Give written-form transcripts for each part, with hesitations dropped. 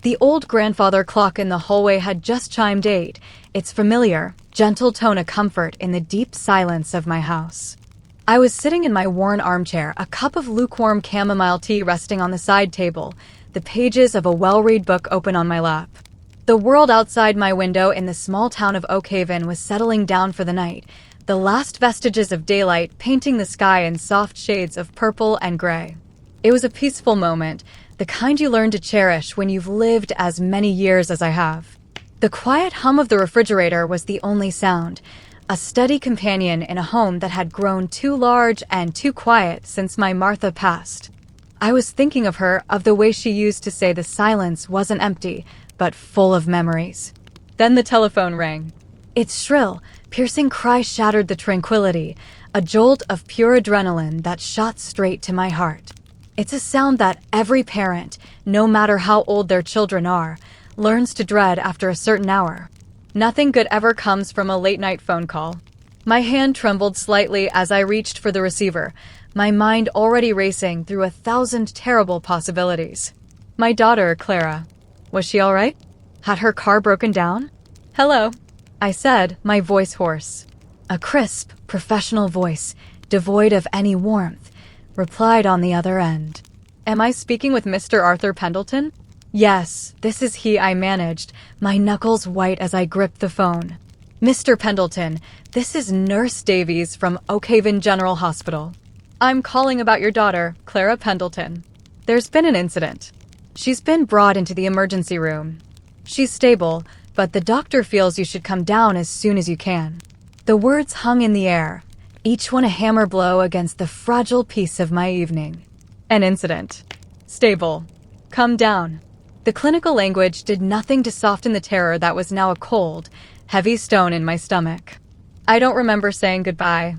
The old grandfather clock in the hallway had just chimed 8, its familiar, gentle tone a comfort in the deep silence of my house. I was sitting in my worn armchair, a cup of lukewarm chamomile tea resting on the side table, the pages of a well-read book open on my lap. The world outside my window in the small town of Oak Haven was settling down for the night, the last vestiges of daylight painting the sky in soft shades of purple and gray. It was a peaceful moment, the kind you learn to cherish when you've lived as many years as I have. The quiet hum of the refrigerator was the only sound, a steady companion in a home that had grown too large and too quiet since my Martha passed. I was thinking of her, of the way she used to say the silence wasn't empty, but full of memories. Then the telephone rang. Its shrill, piercing cry shattered the tranquility, a jolt of pure adrenaline that shot straight to my heart. It's a sound that every parent, no matter how old their children are, learns to dread after a certain hour. Nothing good ever comes from a late-night phone call. My hand trembled slightly as I reached for the receiver, my mind already racing through 1,000 terrible possibilities. My daughter, Clara. Was she all right? Had her car broken down? Hello, I said, my voice hoarse. A crisp, professional voice, devoid of any warmth, replied on the other end. Am I speaking with Mr. Arthur Pendleton? Yes, this is he, I managed, my knuckles white as I gripped the phone. Mr. Pendleton, this is Nurse Davies from Oak Haven General Hospital. I'm calling about your daughter, Clara Pendleton. There's been an incident. She's been brought into the emergency room. She's stable, but the doctor feels you should come down as soon as you can. The words hung in the air, each one a hammer blow against the fragile peace of my evening. An incident. Stable. Come down. The clinical language did nothing to soften the terror that was now a cold, heavy stone in my stomach. I don't remember saying goodbye.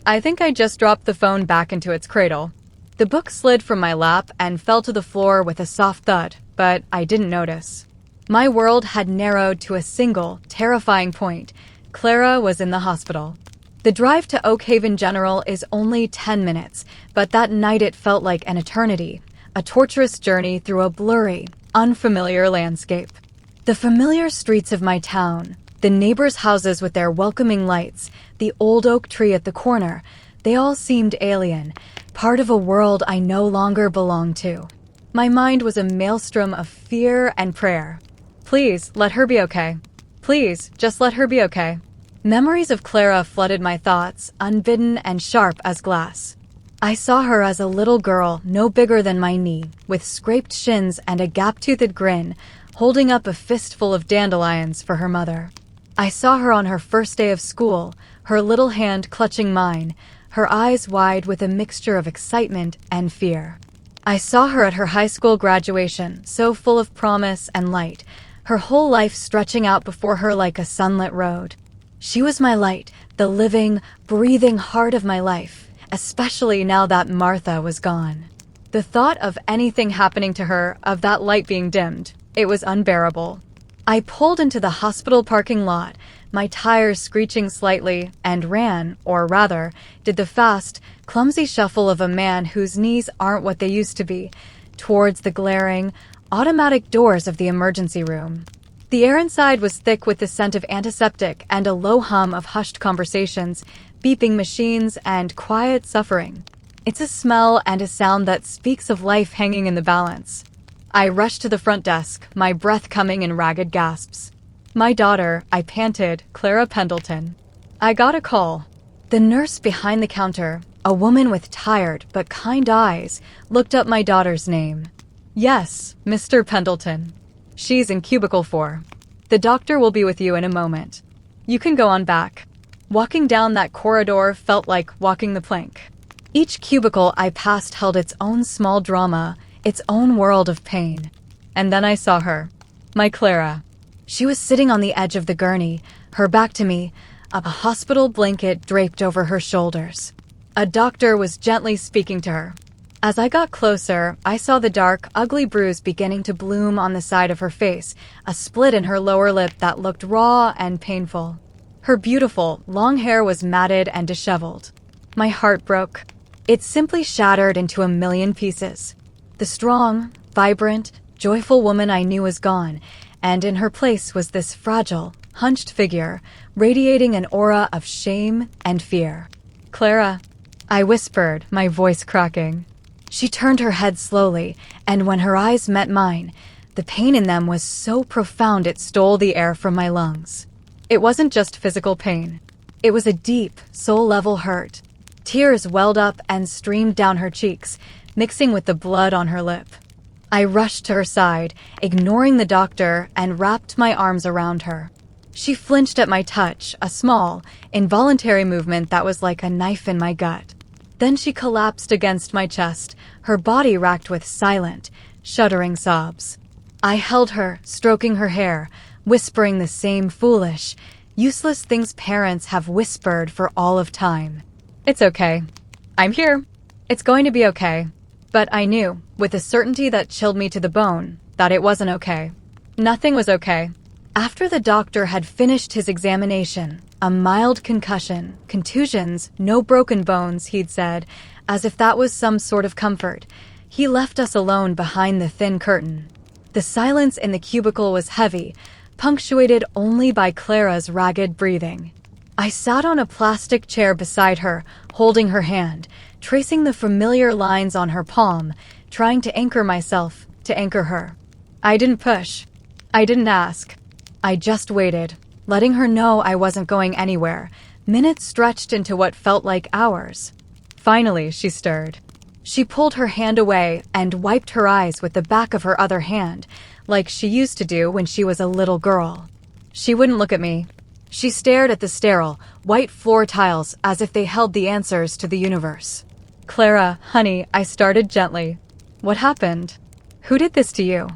I think I just dropped the phone back into its cradle. The book slid from my lap and fell to the floor with a soft thud, but I didn't notice. My world had narrowed to a single, terrifying point. Clara was in the hospital. The drive to Oak Haven General is only 10 minutes, but that night it felt like an eternity, a torturous journey through a blurry, unfamiliar landscape. The familiar streets of my town, the neighbors' houses with their welcoming lights, the old oak tree at the corner, they all seemed alien, part of a world I no longer belonged to. My mind was a maelstrom of fear and prayer. Please, let her be okay. Please, just let her be okay. Memories of Clara flooded my thoughts, unbidden and sharp as glass. I saw her as a little girl no bigger than my knee, with scraped shins and a gap-toothed grin, holding up a fistful of dandelions for her mother. I saw her on her first day of school, her little hand clutching mine, her eyes wide with a mixture of excitement and fear. I saw her at her high school graduation, so full of promise and light, her whole life stretching out before her like a sunlit road. She was my light, the living, breathing heart of my life, especially now that Martha was gone. The thought of anything happening to her, of that light being dimmed, it was unbearable. I pulled into the hospital parking lot, my tires screeching slightly, and ran, or rather, did the fast, clumsy shuffle of a man whose knees aren't what they used to be, towards the glaring, automatic doors of the emergency room. The air inside was thick with the scent of antiseptic and a low hum of hushed conversations, beeping machines, and quiet suffering. It's a smell and a sound that speaks of life hanging in the balance. I rushed to the front desk, my breath coming in ragged gasps. My daughter, I panted, Clara Pendleton. I got a call. The nurse behind the counter, a woman with tired but kind eyes, looked up my daughter's name. Yes, Mr. Pendleton. She's in cubicle 4. The doctor will be with you in a moment. You can go on back. Walking down that corridor felt like walking the plank. Each cubicle I passed held its own small drama, its own world of pain. And then I saw her. My Clara. She was sitting on the edge of the gurney, her back to me, a hospital blanket draped over her shoulders. A doctor was gently speaking to her. As I got closer, I saw the dark, ugly bruise beginning to bloom on the side of her face, a split in her lower lip that looked raw and painful. Her beautiful, long hair was matted and disheveled. My heart broke. It simply shattered into a million pieces. The strong, vibrant, joyful woman I knew was gone, and in her place was this fragile, hunched figure, radiating an aura of shame and fear. "Clara," I whispered, my voice cracking. She turned her head slowly, and when her eyes met mine, the pain in them was so profound it stole the air from my lungs. It wasn't just physical pain. It was a deep, soul-level hurt. Tears welled up and streamed down her cheeks, mixing with the blood on her lip. I rushed to her side, ignoring the doctor, and wrapped my arms around her. She flinched at my touch, a small, involuntary movement that was like a knife in my gut. Then she collapsed against my chest, her body racked with silent, shuddering sobs. I held her, stroking her hair, whispering the same foolish, useless things parents have whispered for all of time. "It's okay. I'm here. It's going to be okay." But I knew, with a certainty that chilled me to the bone, that it wasn't okay. Nothing was okay. After the doctor had finished his examination, a mild concussion, contusions, no broken bones, he'd said, as if that was some sort of comfort. He left us alone behind the thin curtain. The silence in the cubicle was heavy, punctuated only by Clara's ragged breathing. I sat on a plastic chair beside her, holding her hand, tracing the familiar lines on her palm, trying to anchor myself, to anchor her. I didn't push. I didn't ask. I just waited, letting her know I wasn't going anywhere. Minutes stretched into what felt like hours. Finally, she stirred. She pulled her hand away and wiped her eyes with the back of her other hand, like she used to do when she was a little girl. She wouldn't look at me. She stared at the sterile, white floor tiles as if they held the answers to the universe. "Clara, honey," I started gently. "What happened? Who did this to you?"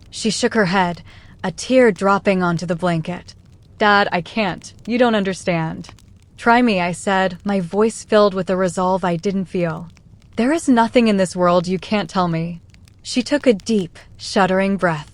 She shook her head, a tear dropping onto the blanket. "Dad, I can't. You don't understand." "Try me," I said, my voice filled with a resolve I didn't feel. "There is nothing in this world you can't tell me." She took a deep, shuddering breath.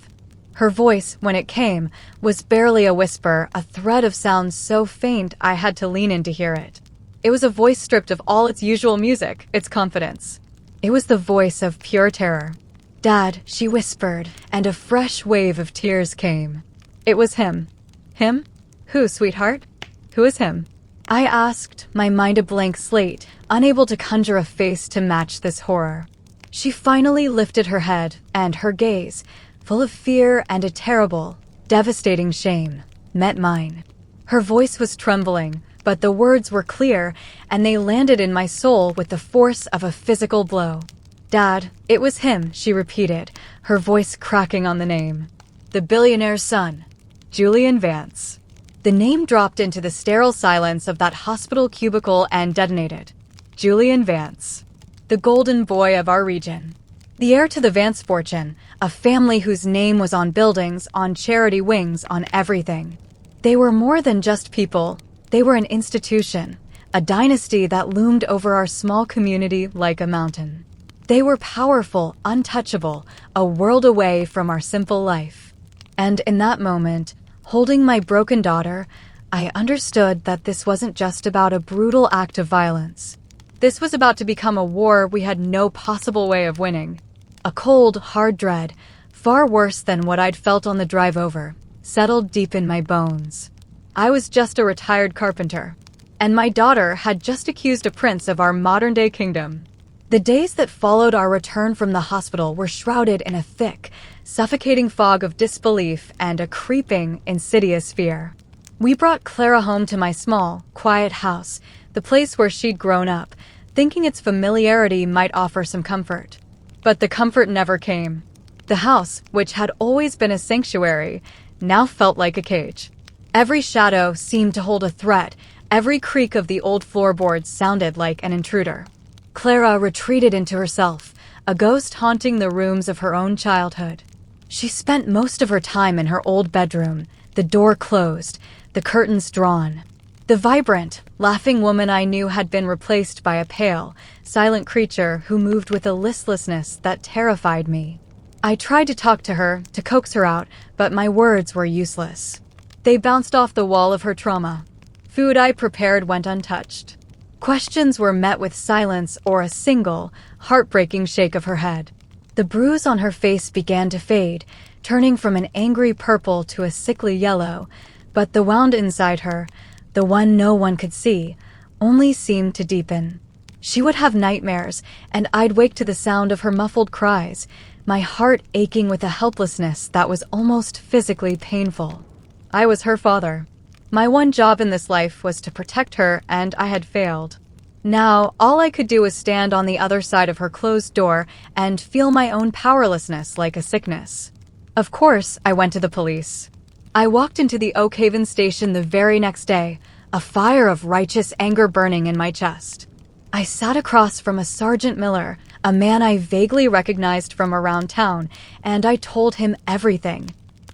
Her voice, when it came, was barely a whisper, a thread of sound so faint I had to lean in to hear it. It was a voice stripped of all its usual music, its confidence. It was the voice of pure terror. "Dad," she whispered, and a fresh wave of tears came. It was him. "Him? Who, sweetheart? Who is him?" I asked, my mind a blank slate, unable to conjure a face to match this horror. She finally lifted her head, and her gaze, full of fear and a terrible, devastating shame, met mine. Her voice was trembling, but the words were clear, and they landed in my soul with the force of a physical blow. "Dad, it was him," she repeated, her voice cracking on the name. "The billionaire's son, Julian Vance." The name dropped into the sterile silence of that hospital cubicle and detonated. Julian Vance, the golden boy of our region. The heir to the Vance fortune, a family whose name was on buildings, on charity wings, on everything. They were more than just people. They were an institution, a dynasty that loomed over our small community like a mountain. They were powerful, untouchable, a world away from our simple life. And in that moment, holding my broken daughter, I understood that this wasn't just about a brutal act of violence. This was about to become a war we had no possible way of winning. A cold, hard dread, far worse than what I'd felt on the drive over, settled deep in my bones. I was just a retired carpenter, and my daughter had just accused a prince of our modern-day kingdom. The days that followed our return from the hospital were shrouded in a thick, suffocating fog of disbelief and a creeping, insidious fear. We brought Clara home to my small, quiet house, the place where she'd grown up, thinking its familiarity might offer some comfort. But the comfort never came. The house, which had always been a sanctuary, now felt like a cage. Every shadow seemed to hold a threat. Every creak of the old floorboards sounded like an intruder. Clara retreated into herself, a ghost haunting the rooms of her own childhood. She spent most of her time in her old bedroom, the door closed, the curtains drawn. The vibrant, laughing woman I knew had been replaced by a pale, silent creature who moved with a listlessness that terrified me. I tried to talk to her, to coax her out, but my words were useless. They bounced off the wall of her trauma. Food I prepared went untouched. Questions were met with silence or a single, heartbreaking shake of her head. The bruise on her face began to fade, turning from an angry purple to a sickly yellow, but the wound inside her, the one no one could see, only seemed to deepen. She would have nightmares, and I'd wake to the sound of her muffled cries, my heart aching with a helplessness that was almost physically painful. I was her father. My one job in this life was to protect her, and I had failed. Now, all I could do was stand on the other side of her closed door and feel my own powerlessness like a sickness. Of course, I went to the police. I walked into the Oak Haven station the very next day, a fire of righteous anger burning in my chest. I sat across from a Sergeant Miller, a man I vaguely recognized from around town, and I told him everything.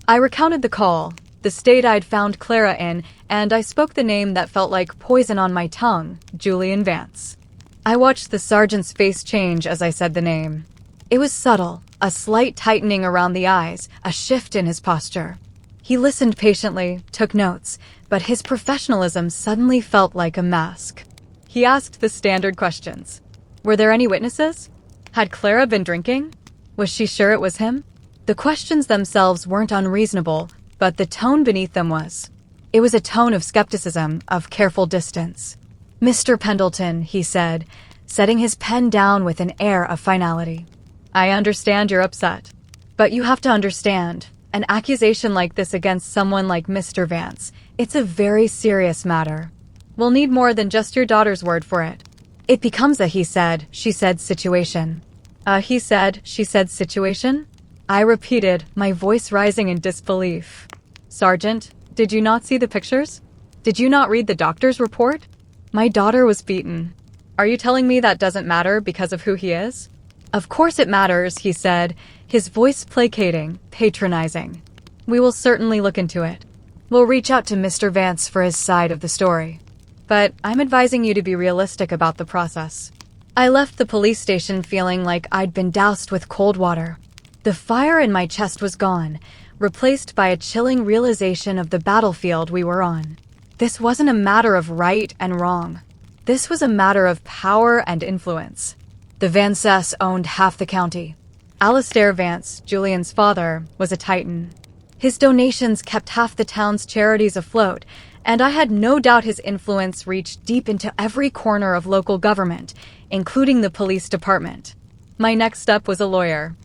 I recounted the call, the state I'd found Clara in, and I spoke the name that felt like poison on my tongue, Julian Vance. I watched the sergeant's face change as I said the name. It was subtle, a slight tightening around the eyes, a shift in his posture. He listened patiently, took notes, but his professionalism suddenly felt like a mask. He asked the standard questions. Were there any witnesses? Had Clara been drinking? Was she sure it was him? The questions themselves weren't unreasonable, but the tone beneath them was. It was a tone of skepticism, of careful distance. "Mr. Pendleton," he said, setting his pen down with an air of finality. "I understand you're upset. But you have to understand, an accusation like this against someone like Mr. Vance, it's a very serious matter. We'll need more than just your daughter's word for it. It becomes a he said, she said situation." A he said, she said situation? I repeated, my voice rising in disbelief. "Sergeant, did you not see the pictures? Did you not read the doctor's report? My daughter was beaten. Are you telling me that doesn't matter because of who he is?" "Of course it matters," he said, his voice placating, patronizing. "We will certainly look into it. We'll reach out to Mr. Vance for his side of the story. But I'm advising you to be realistic about the process." I left the police station feeling like I'd been doused with cold water. The fire in my chest was gone, replaced by a chilling realization of the battlefield we were on. This wasn't a matter of right and wrong. This was a matter of power and influence. The Vances owned half the county. Alastair Vance, Julian's father, was a titan. His donations kept half the town's charities afloat, and I had no doubt his influence reached deep into every corner of local government, including the police department. My next step was a lawyer.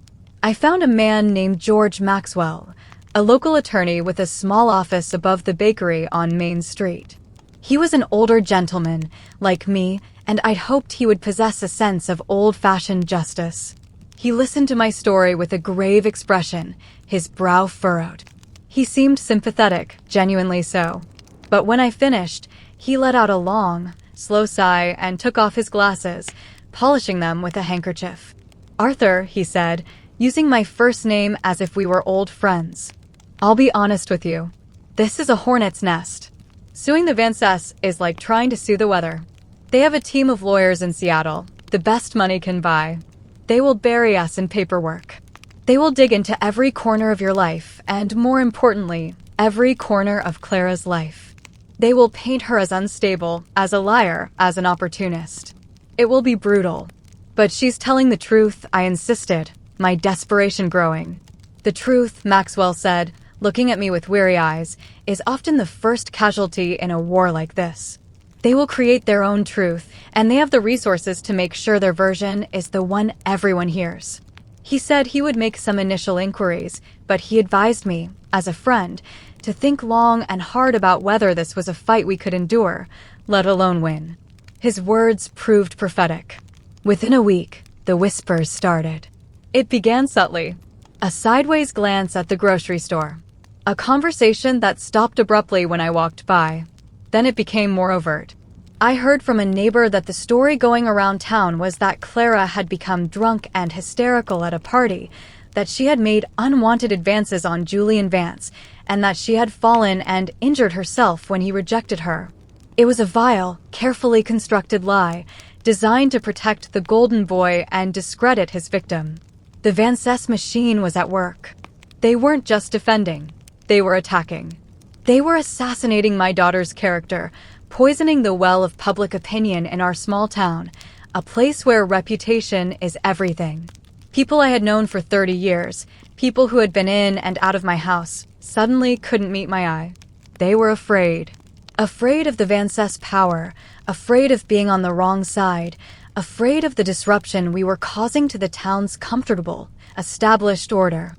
I found a man named George Maxwell, a local attorney with a small office above the bakery on Main Street. He was an older gentleman, like me, and I'd hoped he would possess a sense of old-fashioned justice. He listened to my story with a grave expression, his brow furrowed. He seemed sympathetic, genuinely so. But when I finished, he let out a long, slow sigh and took off his glasses, polishing them with a handkerchief. "Arthur," he said, using my first name as if we were old friends. "I'll be honest with you. This is a hornet's nest. Suing the Vances is like trying to sue the weather. They have a team of lawyers in Seattle, the best money can buy. They will bury us in paperwork. They will dig into every corner of your life, and more importantly, every corner of Clara's life. They will paint her as unstable, as a liar, as an opportunist. It will be brutal. But she's telling the truth," I insisted, my desperation growing. "The truth," Maxwell said, looking at me with weary eyes, "is often the first casualty in a war like this. They will create their own truth, and they have the resources to make sure their version is the one everyone hears." He said he would make some initial inquiries, but he advised me, as a friend, to think long and hard about whether this was a fight we could endure, let alone win. His words proved prophetic. Within a week, the whispers started. It began subtly. A sideways glance at the grocery store. A conversation that stopped abruptly when I walked by. Then it became more overt. I heard from a neighbor that the story going around town was that Clara had become drunk and hysterical at a party, that she had made unwanted advances on Julian Vance, and that she had fallen and injured herself when he rejected her. It was a vile, carefully constructed lie, designed to protect the golden boy and discredit his victim. The Vances machine was at work. They weren't just defending, they were attacking. They were assassinating my daughter's character, poisoning the well of public opinion in our small town, a place where reputation is everything. People I had known for 30 years, people who had been in and out of my house, suddenly couldn't meet my eye. They were afraid. Afraid of the Vancess power, afraid of being on the wrong side, afraid of the disruption we were causing to the town's comfortable, established order.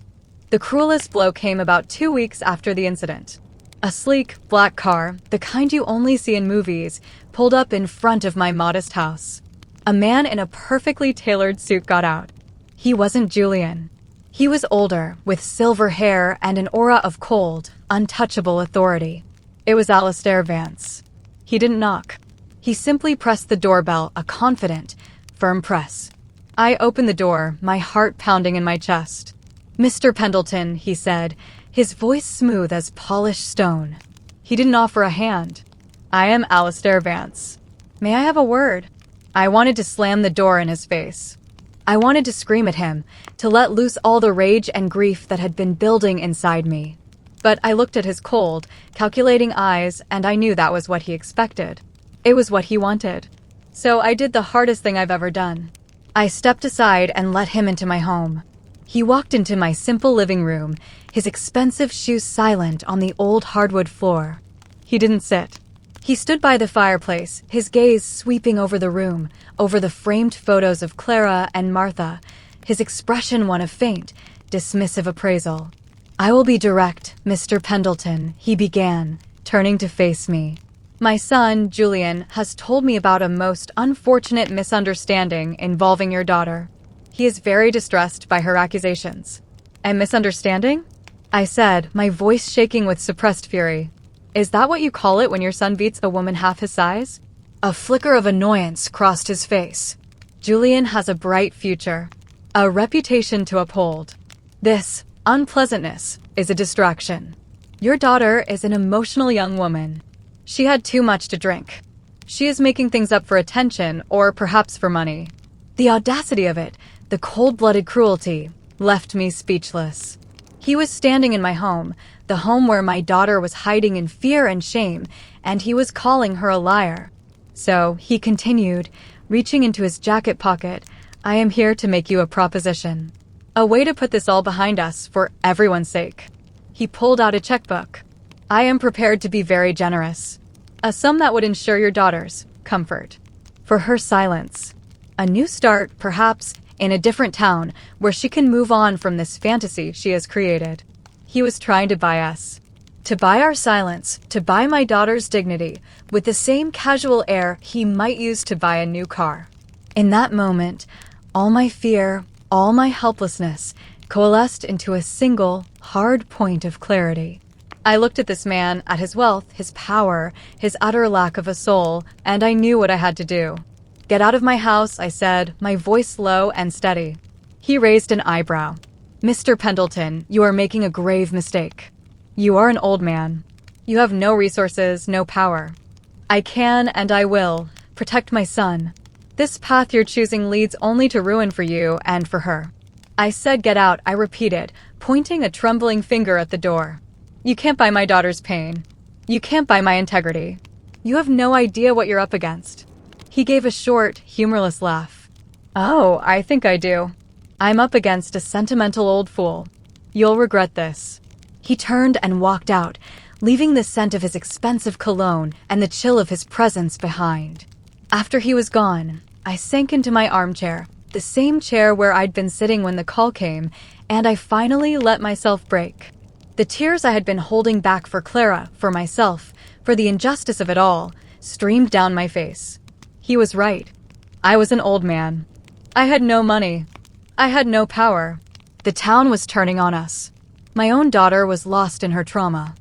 The cruelest blow came about 2 weeks after the incident. A sleek, black car, the kind you only see in movies, pulled up in front of my modest house. A man in a perfectly tailored suit got out. He wasn't Julian. He was older, with silver hair and an aura of cold, untouchable authority. It was Alistair Vance. He didn't knock. He simply pressed the doorbell, a confident, firm press. I opened the door, my heart pounding in my chest. "Mr. Pendleton," he said, his voice smooth as polished stone. He didn't offer a hand. "I am Alistair Vance. May I have a word?" I wanted to slam the door in his face. I wanted to scream at him, to let loose all the rage and grief that had been building inside me. But I looked at his cold, calculating eyes, and I knew that was what he expected. It was what he wanted. So I did the hardest thing I've ever done. I stepped aside and let him into my home. He walked into my simple living room, his expensive shoes silent on the old hardwood floor. He didn't sit. He stood by the fireplace, his gaze sweeping over the room, over the framed photos of Clara and Martha, his expression one of faint, dismissive appraisal. "I will be direct, Mr. Pendleton," he began, turning to face me. "My son, Julian, has told me about a most unfortunate misunderstanding involving your daughter. He is very distressed by her accusations." "A misunderstanding?" I said, my voice shaking with suppressed fury. "Is that what you call it when your son beats a woman half his size?" A flicker of annoyance crossed his face. "Julian has a bright future, a reputation to uphold. This unpleasantness is a distraction. Your daughter is an emotional young woman. She had too much to drink. She is making things up for attention or perhaps for money." The audacity of it, the cold-blooded cruelty, left me speechless. He was standing in my home, the home where my daughter was hiding in fear and shame, and he was calling her a liar. So he continued, reaching into his jacket pocket, "I am here to make you a proposition. A way to put this all behind us for everyone's sake." He pulled out a checkbook. "I am prepared to be very generous. A sum that would ensure your daughter's comfort. For her silence. A new start, perhaps, in a different town where she can move on from this fantasy she has created." He was trying to buy us. To buy our silence, to buy my daughter's dignity, with the same casual air he might use to buy a new car. In that moment, all my fear, all my helplessness, coalesced into a single, hard point of clarity. I looked at this man, at his wealth, his power, his utter lack of a soul, and I knew what I had to do. "Get out of my house," I said, my voice low and steady. He raised an eyebrow. "Mr. Pendleton, you are making a grave mistake. You are an old man. You have no resources, no power. I can, and I will, protect my son. This path you're choosing leads only to ruin for you and for her." I said get out, I repeated, pointing a trembling finger at the door. "You can't buy my daughter's pain. You can't buy my integrity. You have no idea what you're up against." He gave a short, humorless laugh. "Oh, I think I do. I'm up against a sentimental old fool. You'll regret this." He turned and walked out, leaving the scent of his expensive cologne and the chill of his presence behind. After he was gone, I sank into my armchair, the same chair where I'd been sitting when the call came, and I finally let myself break. The tears I had been holding back for Clara, for myself, for the injustice of it all, streamed down my face. He was right. I was an old man. I had no money. I had no power. The town was turning on us. My own daughter was lost in her trauma.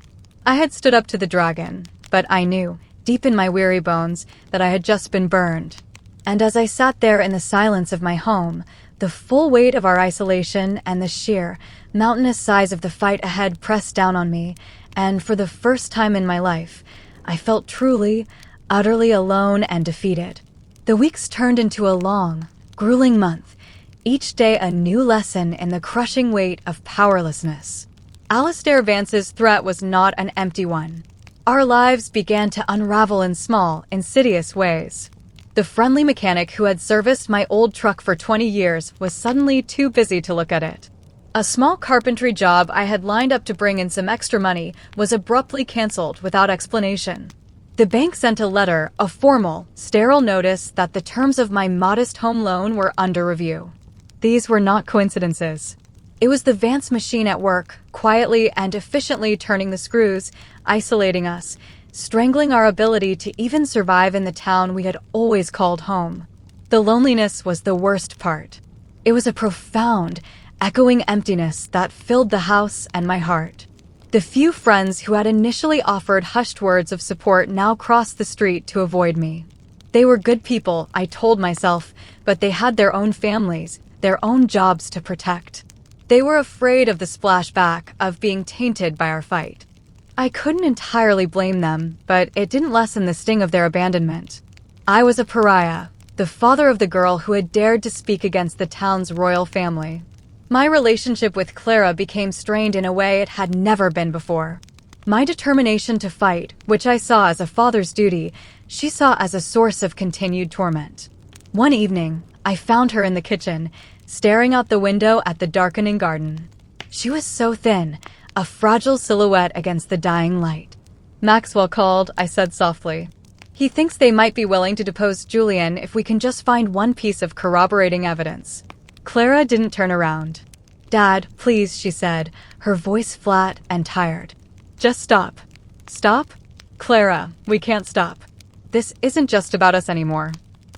I had stood up to the dragon, but I knew, deep in my weary bones, that I had just been burned. And as I sat there in the silence of my home, the full weight of our isolation and the sheer, mountainous size of the fight ahead pressed down on me, and for the first time in my life, I felt truly, utterly alone and defeated. The weeks turned into a long, grueling month, each day a new lesson in the crushing weight of powerlessness. Alistair Vance's threat was not an empty one. Our lives began to unravel in small, insidious ways. The friendly mechanic who had serviced my old truck for 20 years was suddenly too busy to look at it. A small carpentry job I had lined up to bring in some extra money was abruptly canceled without explanation. The bank sent a letter, a formal, sterile notice that the terms of my modest home loan were under review. These were not coincidences. It was the Vance machine at work, quietly and efficiently turning the screws, isolating us, strangling our ability to even survive in the town we had always called home. The loneliness was the worst part. It was a profound, echoing emptiness that filled the house and my heart. The few friends who had initially offered hushed words of support now crossed the street to avoid me. They were good people, I told myself, but they had their own families, their own jobs to protect. They were afraid of the splashback, of being tainted by our fight. I couldn't entirely blame them, but it didn't lessen the sting of their abandonment. I was a pariah, the father of the girl who had dared to speak against the town's royal family. My relationship with Clara became strained in a way it had never been before. My determination to fight, which I saw as a father's duty, she saw as a source of continued torment. One evening, I found her in the kitchen, staring out the window at the darkening garden. She was so thin, a fragile silhouette against the dying light. "Maxwell called," I said softly. "He thinks they might be willing to depose Julian if we can just find one piece of corroborating evidence." Clara didn't turn around. "Dad, please," she said, her voice flat and tired. "Just stop." "Stop?" "Clara, we can't stop. This isn't just about us anymore.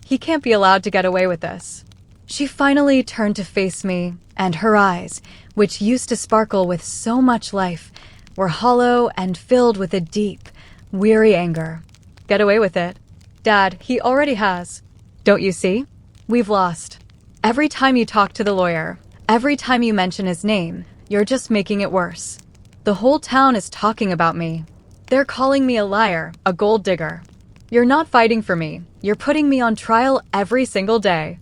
He can't be allowed to get away with this." She finally turned to face me, and her eyes, which used to sparkle with so much life, were hollow and filled with a deep, weary anger. "Get away with it? Dad, he already has. Don't you see? We've lost. Every time you talk to the lawyer, every time you mention his name, you're just making it worse. The whole town is talking about me. They're calling me a liar, a gold digger. You're not fighting for me. You're putting me on trial every single day."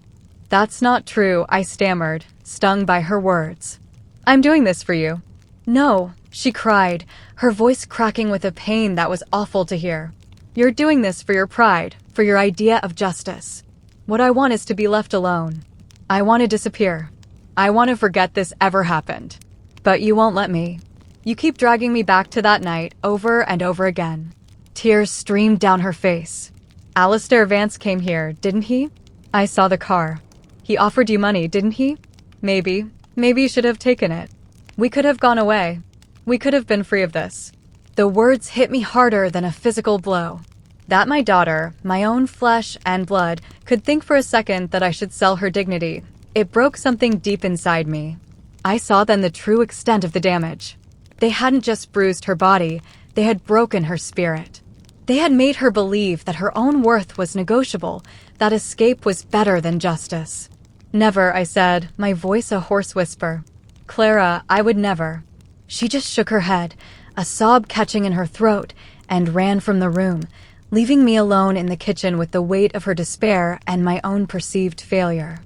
"That's not true," I stammered, stung by her words. "I'm doing this for you." "No," she cried, her voice cracking with a pain that was awful to hear. "You're doing this for your pride, for your idea of justice. What I want is to be left alone. I want to disappear. I want to forget this ever happened. But you won't let me. You keep dragging me back to that night over and over again." Tears streamed down her face. "Alistair Vance came here, didn't he? I saw the car. He offered you money, didn't he? Maybe you should have taken it. We could have gone away. We could have been free of this." The words hit me harder than a physical blow. That my daughter, my own flesh and blood, could think for a second that I should sell her dignity. It broke something deep inside me. I saw then the true extent of the damage. They hadn't just bruised her body, they had broken her spirit. They had made her believe that her own worth was negotiable, that escape was better than justice. "Never," I said, my voice a hoarse whisper. "Clara, I would never." She just shook her head, a sob catching in her throat, and ran from the room, leaving me alone in the kitchen with the weight of her despair and my own perceived failure.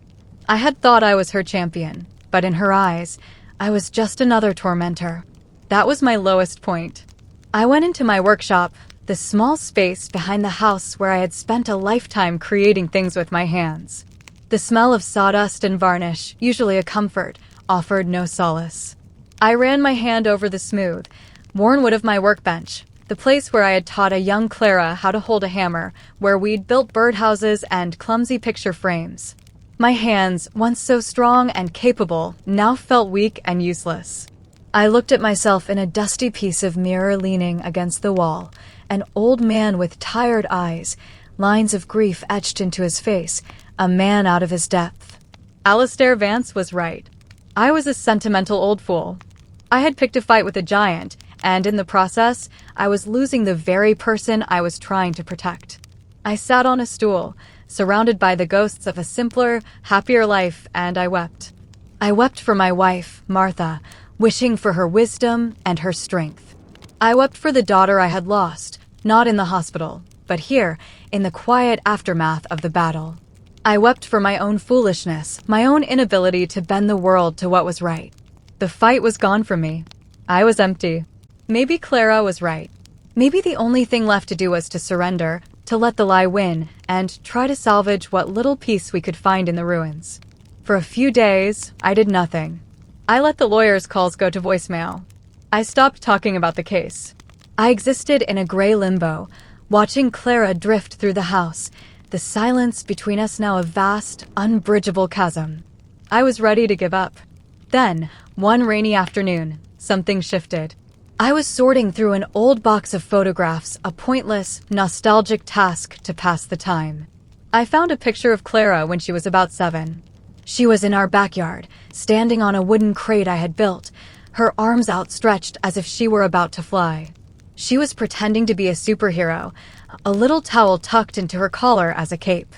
I had thought I was her champion, but in her eyes, I was just another tormentor. That was my lowest point. I went into my workshop, the small space behind the house where I had spent a lifetime creating things with my hands. The smell of sawdust and varnish, usually a comfort, offered no solace. I ran my hand over the smooth, worn wood of my workbench, the place where I had taught a young Clara how to hold a hammer, where we'd built birdhouses and clumsy picture frames. My hands, once so strong and capable, now felt weak and useless. I looked at myself in a dusty piece of mirror leaning against the wall, an old man with tired eyes, lines of grief etched into his face, a man out of his depth. Alistair Vance was right. I was a sentimental old fool. I had picked a fight with a giant, and in the process, I was losing the very person I was trying to protect. I sat on a stool, surrounded by the ghosts of a simpler, happier life, and I wept. I wept for my wife, Martha, wishing for her wisdom and her strength. I wept for the daughter I had lost, not in the hospital, but here, in the quiet aftermath of the battle. I wept for my own foolishness, my own inability to bend the world to what was right. The fight was gone from me. I was empty. Maybe Clara was right. Maybe the only thing left to do was to surrender, to let the lie win and try to salvage what little peace we could find in the ruins. For a few days, I did nothing. I let the lawyers' calls go to voicemail. I stopped talking about the case. I existed in a gray limbo, watching Clara drift through the house, the silence between us now a vast, unbridgeable chasm. I was ready to give up. Then, one rainy afternoon, something shifted. I was sorting through an old box of photographs, a pointless, nostalgic task to pass the time. I found a picture of Clara when she was about 7. She was in our backyard, standing on a wooden crate I had built, her arms outstretched as if she were about to fly. She was pretending to be a superhero, a little towel tucked into her collar as a cape.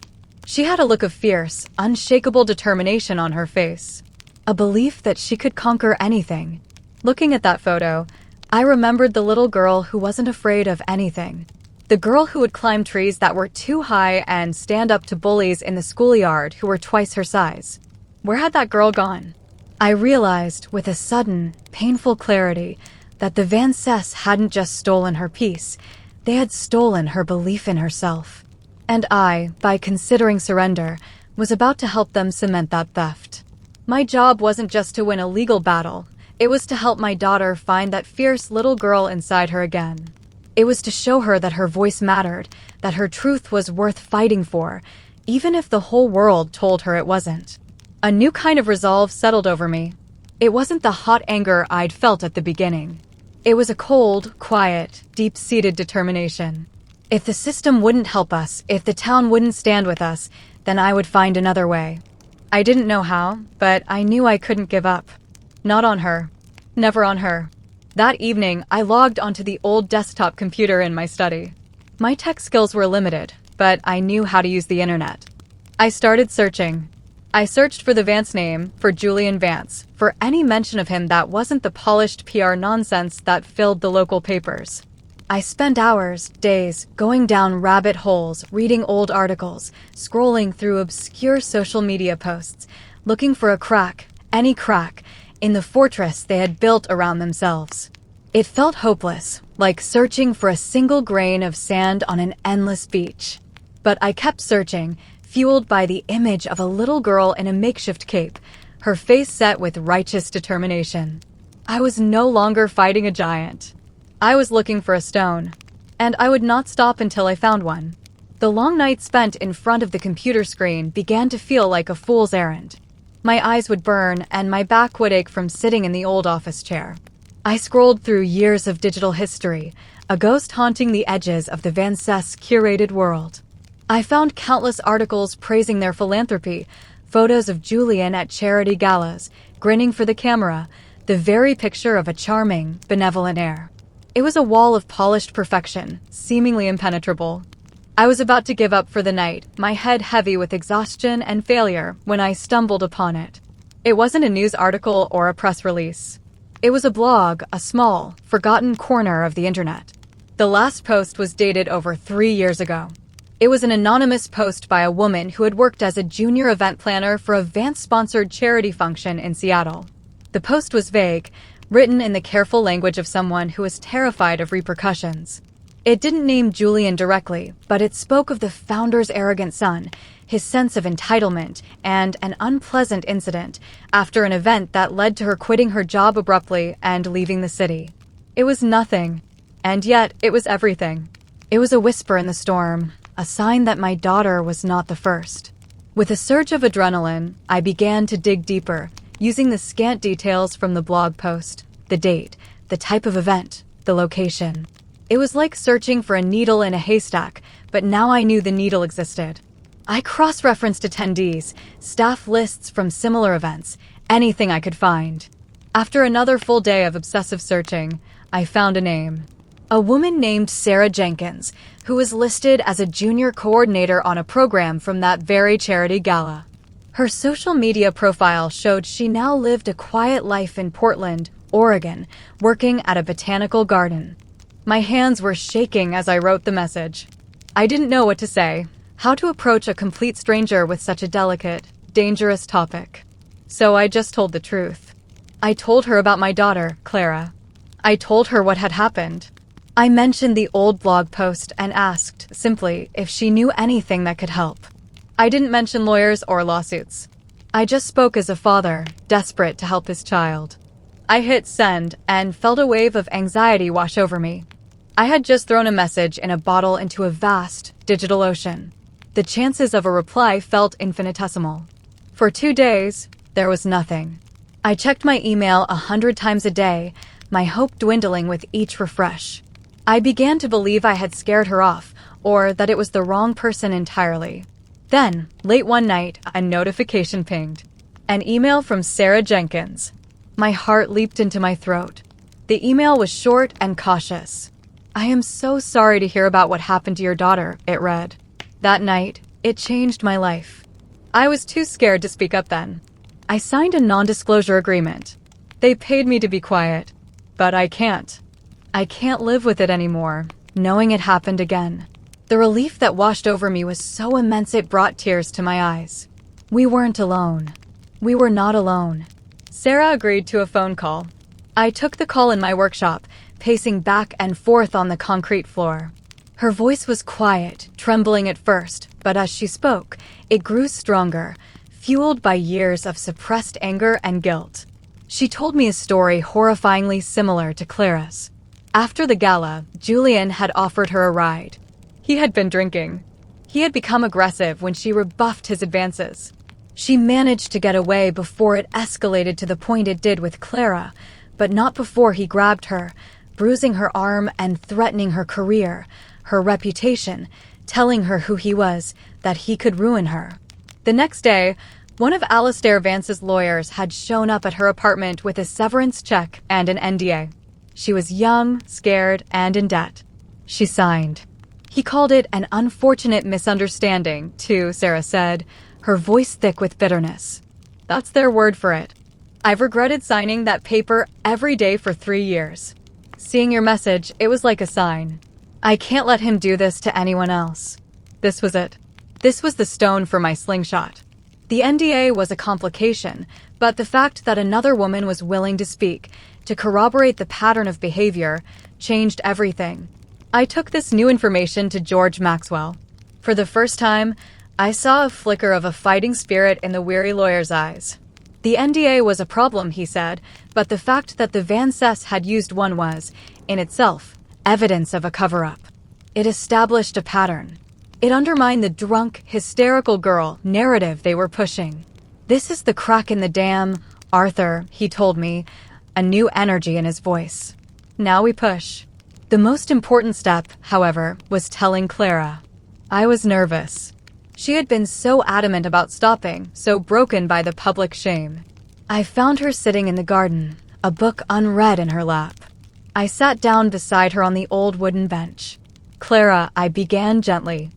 She had a look of fierce, unshakable determination on her face, a belief that she could conquer anything. Looking at that photo, I remembered the little girl who wasn't afraid of anything. The girl who would climb trees that were too high and stand up to bullies in the schoolyard who were twice her size. Where had that girl gone? I realized, with a sudden, painful clarity, that the Van Cess hadn't just stolen her peace, they had stolen her belief in herself. And I, by considering surrender, was about to help them cement that theft. My job wasn't just to win a legal battle, it was to help my daughter find that fierce little girl inside her again. It was to show her that her voice mattered, that her truth was worth fighting for, even if the whole world told her it wasn't. A new kind of resolve settled over me. It wasn't the hot anger I'd felt at the beginning. It was a cold, quiet, deep-seated determination. If the system wouldn't help us, if the town wouldn't stand with us, then I would find another way. I didn't know how, but I knew I couldn't give up. Not on her. Never on her. That evening, I logged onto the old desktop computer in my study. My tech skills were limited, but I knew how to use the internet. I started searching. I searched for the Vance name, for Julian Vance, for any mention of him that wasn't the polished PR nonsense that filled the local papers. I spent hours, days, going down rabbit holes, reading old articles, scrolling through obscure social media posts, looking for a crack, any crack, in the fortress they had built around themselves. It felt hopeless, like searching for a single grain of sand on an endless beach. But I kept searching, fueled by the image of a little girl in a makeshift cape, her face set with righteous determination. I was no longer fighting a giant. I was looking for a stone, and I would not stop until I found one. The long nights spent in front of the computer screen began to feel like a fool's errand. My eyes would burn, and my back would ache from sitting in the old office chair. I scrolled through years of digital history, a ghost haunting the edges of the Van Cess curated world. I found countless articles praising their philanthropy, photos of Julian at charity galas, grinning for the camera, the very picture of a charming, benevolent air. It was a wall of polished perfection, seemingly impenetrable. I was about to give up for the night, my head heavy with exhaustion and failure, when I stumbled upon it. It wasn't a news article or a press release. It was a blog, a small, forgotten corner of the internet. The last post was dated over 3 years ago. It was an anonymous post by a woman who had worked as a junior event planner for a Vance-sponsored charity function in Seattle. The post was vague, written in the careful language of someone who was terrified of repercussions. It didn't name Julian directly, but it spoke of the founder's arrogant son, his sense of entitlement, and an unpleasant incident after an event that led to her quitting her job abruptly and leaving the city. It was nothing, and yet it was everything. It was a whisper in the storm, a sign that my daughter was not the first. With a surge of adrenaline, I began to dig deeper, using the scant details from the blog post, the date, the type of event, the location. It was like searching for a needle in a haystack, but now I knew the needle existed. I cross-referenced attendees, staff lists from similar events, anything I could find. After another full day of obsessive searching, I found a name. A woman named Sarah Jenkins, who was listed as a junior coordinator on a program from that very charity gala. Her social media profile showed she now lived a quiet life in Portland, Oregon, working at a botanical garden. My hands were shaking as I wrote the message. I didn't know what to say, how to approach a complete stranger with such a delicate, dangerous topic. So I just told the truth. I told her about my daughter, Clara. I told her what had happened. I mentioned the old blog post and asked, simply, if she knew anything that could help. I didn't mention lawyers or lawsuits. I just spoke as a father, desperate to help his child. I hit send and felt a wave of anxiety wash over me. I had just thrown a message in a bottle into a vast, digital ocean. The chances of a reply felt infinitesimal. For 2 days, there was nothing. I checked my email 100 times a day, my hope dwindling with each refresh. I began to believe I had scared her off, or that it was the wrong person entirely. Then, late one night, a notification pinged. An email from Sarah Jenkins. My heart leaped into my throat. The email was short and cautious. "I am so sorry to hear about what happened to your daughter," it read. That night, it changed my life. I was too scared to speak up then. I signed a non-disclosure agreement. They paid me to be quiet, but I can't. I can't live with it anymore, knowing it happened again. The relief that washed over me was so immense it brought tears to my eyes. We weren't alone. We were not alone. Sarah agreed to a phone call. I took the call in my workshop, pacing back and forth on the concrete floor. Her voice was quiet, trembling at first, but as she spoke, it grew stronger, fueled by years of suppressed anger and guilt. She told me a story horrifyingly similar to Clara's. After the gala, Julian had offered her a ride. He had been drinking. He had become aggressive when she rebuffed his advances. She managed to get away before it escalated to the point it did with Clara, but not before he grabbed her, bruising her arm and threatening her career, her reputation, telling her who he was, that he could ruin her. The next day, one of Alistair Vance's lawyers had shown up at her apartment with a severance check and an NDA. She was young, scared, and in debt. She signed. He called it an unfortunate misunderstanding, too, Sarah said, her voice thick with bitterness. That's their word for it. I've regretted signing that paper every day for 3 years. Seeing your message, it was like a sign. I can't let him do this to anyone else. This was it. This was the stone for my slingshot. The NDA was a complication, but the fact that another woman was willing to speak, to corroborate the pattern of behavior, changed everything. I took this new information to George Maxwell. For the first time, I saw a flicker of a fighting spirit in the weary lawyer's eyes. The NDA was a problem, he said, but the fact that the Vances had used one was, in itself, evidence of a cover-up. It established a pattern. It undermined the drunk, hysterical girl narrative they were pushing. This is the crack in the dam, Arthur, he told me, a new energy in his voice. Now we push. The most important step, however, was telling Clara. I was nervous. She had been so adamant about stopping, so broken by the public shame. I found her sitting in the garden, a book unread in her lap. I sat down beside her on the old wooden bench. Clara, I began gently.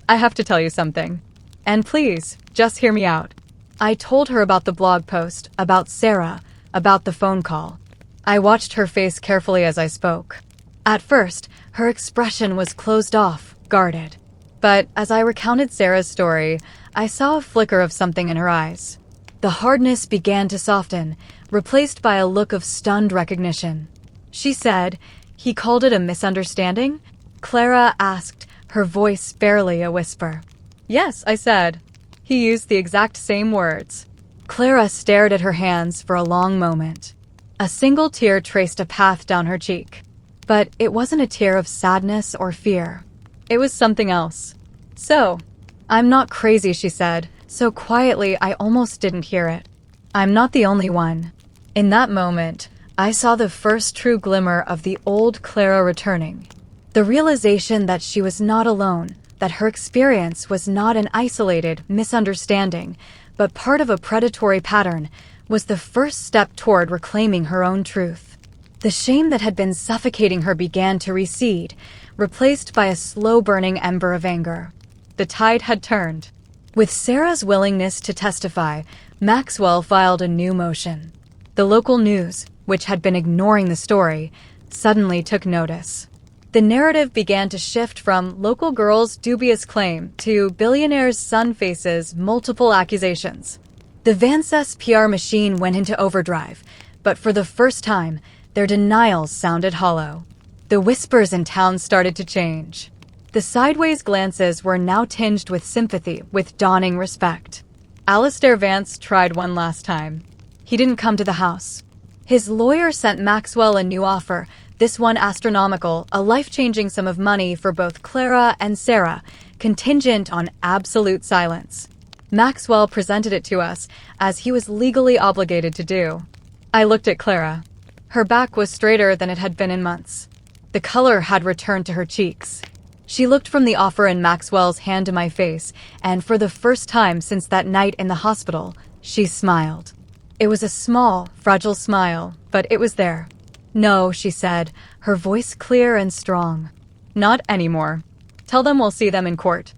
I have to tell you something. And please, just hear me out. I told her about the blog post, about Sarah, about the phone call. I watched her face carefully as I spoke. At first, her expression was closed off, guarded. But as I recounted Sarah's story, I saw a flicker of something in her eyes. The hardness began to soften, replaced by a look of stunned recognition. She said, "He called it a misunderstanding?" Clara asked, her voice barely a whisper. "Yes," I said. "He used the exact same words." Clara stared at her hands for a long moment. A single tear traced a path down her cheek. But it wasn't a tear of sadness or fear. It was something else. "So, I'm not crazy," she said, so quietly I almost didn't hear it. "I'm not the only one." In that moment, I saw the first true glimmer of the old Clara returning. The realization that she was not alone, that her experience was not an isolated misunderstanding, but part of a predatory pattern, was the first step toward reclaiming her own truth. The shame that had been suffocating her began to recede, replaced by a slow-burning ember of anger. The tide had turned. With Sarah's willingness to testify, Maxwell filed a new motion. The local news, which had been ignoring the story, suddenly took notice. The narrative began to shift from local girl's dubious claim to billionaire's son faces multiple accusations. The Vances PR machine went into overdrive, but for the first time, their denials sounded hollow. The whispers in town started to change. The sideways glances were now tinged with sympathy, with dawning respect. Alistair Vance tried one last time. He didn't come to the house. His lawyer sent Maxwell a new offer, this one astronomical, a life-changing sum of money for both Clara and Sarah, contingent on absolute silence. Maxwell presented it to us, as he was legally obligated to do. I looked at Clara. Her back was straighter than it had been in months. The color had returned to her cheeks. She looked from the offer in Maxwell's hand to my face, and for the first time since that night in the hospital, she smiled. It was a small, fragile smile, but it was there. "No," she said, her voice clear and strong. "Not anymore. Tell them we'll see them in court."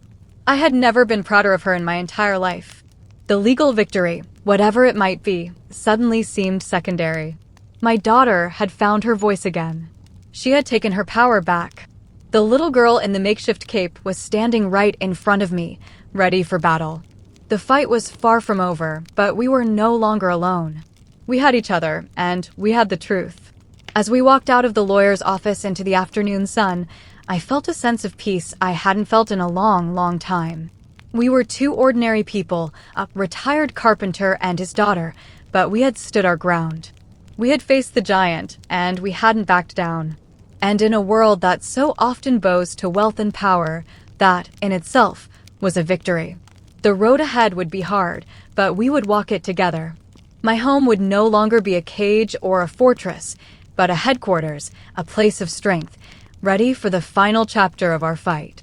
I had never been prouder of her in my entire life. The legal victory, whatever it might be, suddenly seemed secondary. My daughter had found her voice again. She had taken her power back. The little girl in the makeshift cape was standing right in front of me, ready for battle. The fight was far from over, but we were no longer alone. We had each other, and we had the truth. As we walked out of the lawyer's office into the afternoon sun, I felt a sense of peace I hadn't felt in a long, long time. We were two ordinary people, a retired carpenter and his daughter, but we had stood our ground. We had faced the giant, and we hadn't backed down. And in a world that so often bows to wealth and power, that, in itself, was a victory. The road ahead would be hard, but we would walk it together. My home would no longer be a cage or a fortress, but a headquarters, a place of strength, ready for the final chapter of our fight.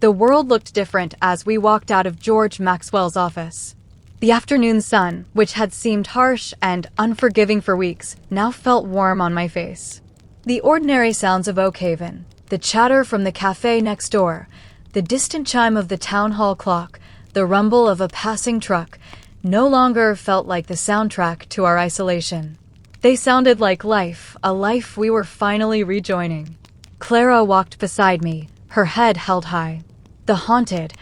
The world looked different as we walked out of George Maxwell's office. The afternoon sun, which had seemed harsh and unforgiving for weeks, now felt warm on my face. The ordinary sounds of Oakhaven, the chatter from the cafe next door, the distant chime of the town hall clock, the rumble of a passing truck, no longer felt like the soundtrack to our isolation. They sounded like life, a life we were finally rejoining. Clara walked beside me, her head held high. The haunted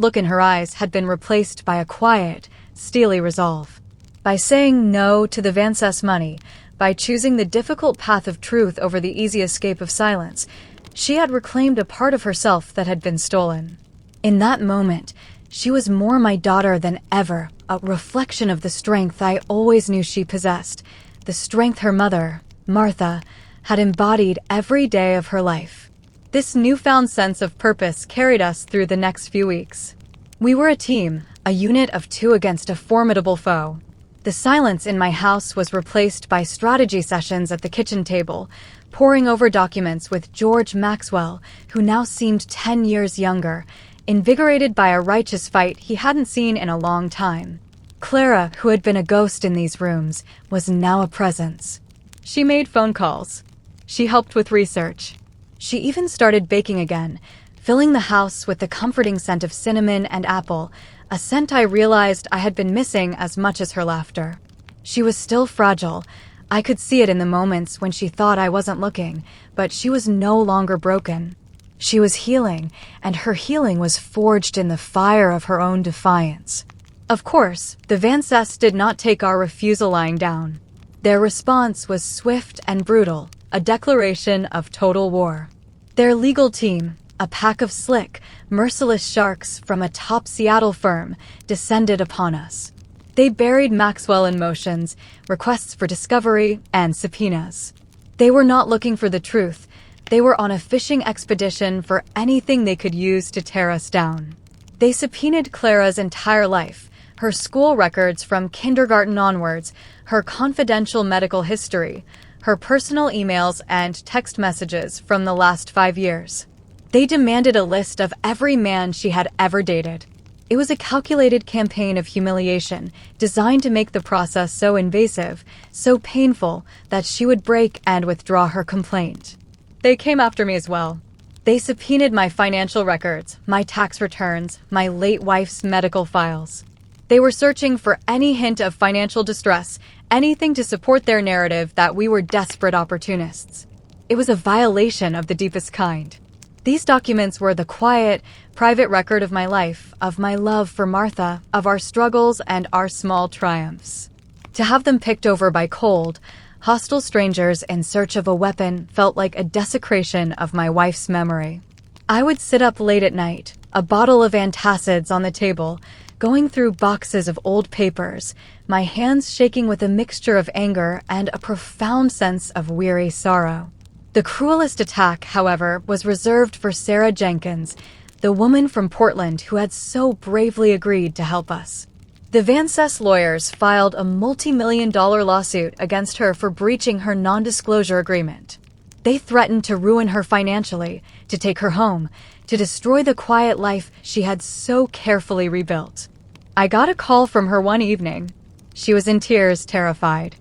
look in her eyes had been replaced by a quiet, steely resolve. By saying no to the Vances money, by choosing the difficult path of truth over the easy escape of silence, she had reclaimed a part of herself that had been stolen. In that moment, she was more my daughter than ever, a reflection of the strength I always knew she possessed, the strength her mother, Martha, had embodied every day of her life. This newfound sense of purpose carried us through the next few weeks. We were a team, a unit of two against a formidable foe. The silence in my house was replaced by strategy sessions at the kitchen table, poring over documents with George Maxwell, who now seemed 10 years younger, invigorated by a righteous fight he hadn't seen in a long time. Clara, who had been a ghost in these rooms, was now a presence. She made phone calls. She helped with research. She even started baking again, filling the house with the comforting scent of cinnamon and apple, a scent I realized I had been missing as much as her laughter. She was still fragile. I could see it in the moments when she thought I wasn't looking, but she was no longer broken. She was healing, and her healing was forged in the fire of her own defiance. Of course, the Vances did not take our refusal lying down. Their response was swift and brutal, a declaration of total war. Their legal team, a pack of slick, merciless sharks from a top Seattle firm, descended upon us. They buried Maxwell in motions, requests for discovery, and subpoenas. They were not looking for the truth. They were on a fishing expedition for anything they could use to tear us down. They subpoenaed Clara's entire life, her school records from kindergarten onwards, her confidential medical history, her personal emails and text messages from the last 5 years. They demanded a list of every man she had ever dated. It was a calculated campaign of humiliation designed to make the process so invasive, so painful, that she would break and withdraw her complaint. They came after me as well. They subpoenaed my financial records, my tax returns, my late wife's medical files. They were searching for any hint of financial distress, anything to support their narrative that we were desperate opportunists. It was a violation of the deepest kind. These documents were the quiet, private record of my life, of my love for Martha, of our struggles and our small triumphs. To have them picked over by cold, Hostile strangers in search of a weapon felt like a desecration of my wife's memory. I would sit up late at night, a bottle of antacids on the table, going through boxes of old papers, my hands shaking with a mixture of anger and a profound sense of weary sorrow. The cruelest attack, however, was reserved for Sarah Jenkins, the woman from Portland who had so bravely agreed to help us. The Van Cess lawyers filed a multi-million-dollar lawsuit against her for breaching her non-disclosure agreement. They threatened to ruin her financially, to take her home, to destroy the quiet life she had so carefully rebuilt. I got a call from her one evening. She was in tears, terrified.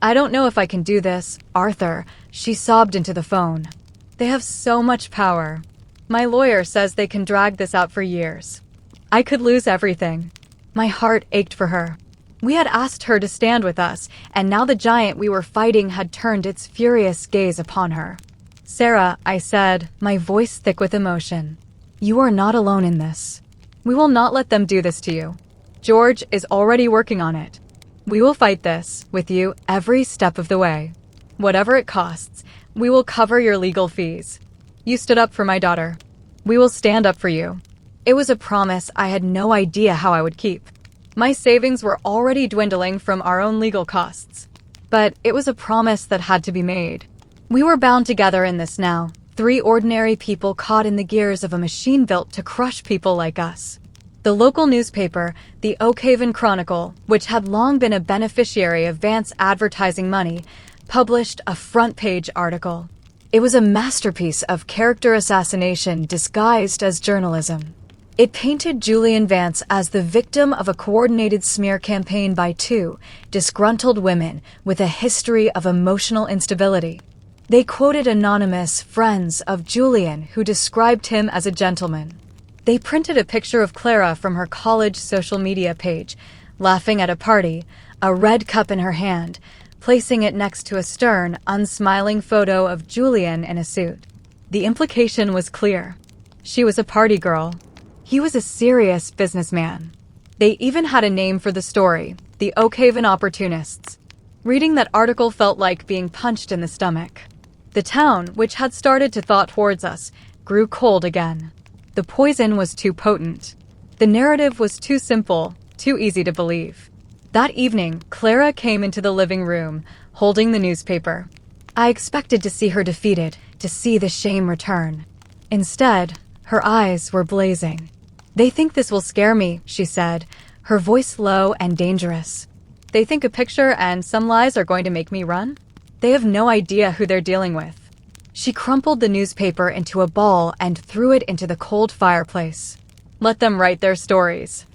"I don't know if I can do this, Arthur," she sobbed into the phone. "They have so much power. My lawyer says they can drag this out for years. I could lose everything." My heart ached for her. We had asked her to stand with us, and now the giant we were fighting had turned its furious gaze upon her. "Sarah," I said, my voice thick with emotion, "you are not alone in this. We will not let them do this to you. George is already working on it. We will fight this with you every step of the way. Whatever it costs, we will cover your legal fees. You stood up for my daughter. We will stand up for you." It was a promise I had no idea how I would keep. My savings were already dwindling from our own legal costs. But it was a promise that had to be made. We were bound together in this now, three ordinary people caught in the gears of a machine built to crush people like us. The local newspaper, the Oak Haven Chronicle, which had long been a beneficiary of Vance advertising money, published a front-page article. It was a masterpiece of character assassination disguised as journalism. It painted Julian Vance as the victim of a coordinated smear campaign by two disgruntled women with a history of emotional instability. They quoted anonymous friends of Julian who described him as a gentleman. They printed a picture of Clara from her college social media page, laughing at a party, a red cup in her hand, placing it next to a stern, unsmiling photo of Julian in a suit. The implication was clear. She was a party girl. He was a serious businessman. They even had a name for the story, the Oak Haven Opportunists. Reading that article felt like being punched in the stomach. The town, which had started to thaw towards us, grew cold again. The poison was too potent. The narrative was too simple, too easy to believe. That evening, Clara came into the living room, holding the newspaper. I expected to see her defeated, to see the shame return. Instead, her eyes were blazing. "They think this will scare me," she said, her voice low and dangerous. "They think a picture and some lies are going to make me run? They have no idea who they're dealing with." She crumpled the newspaper into a ball and threw it into the cold fireplace. "Let them write their stories.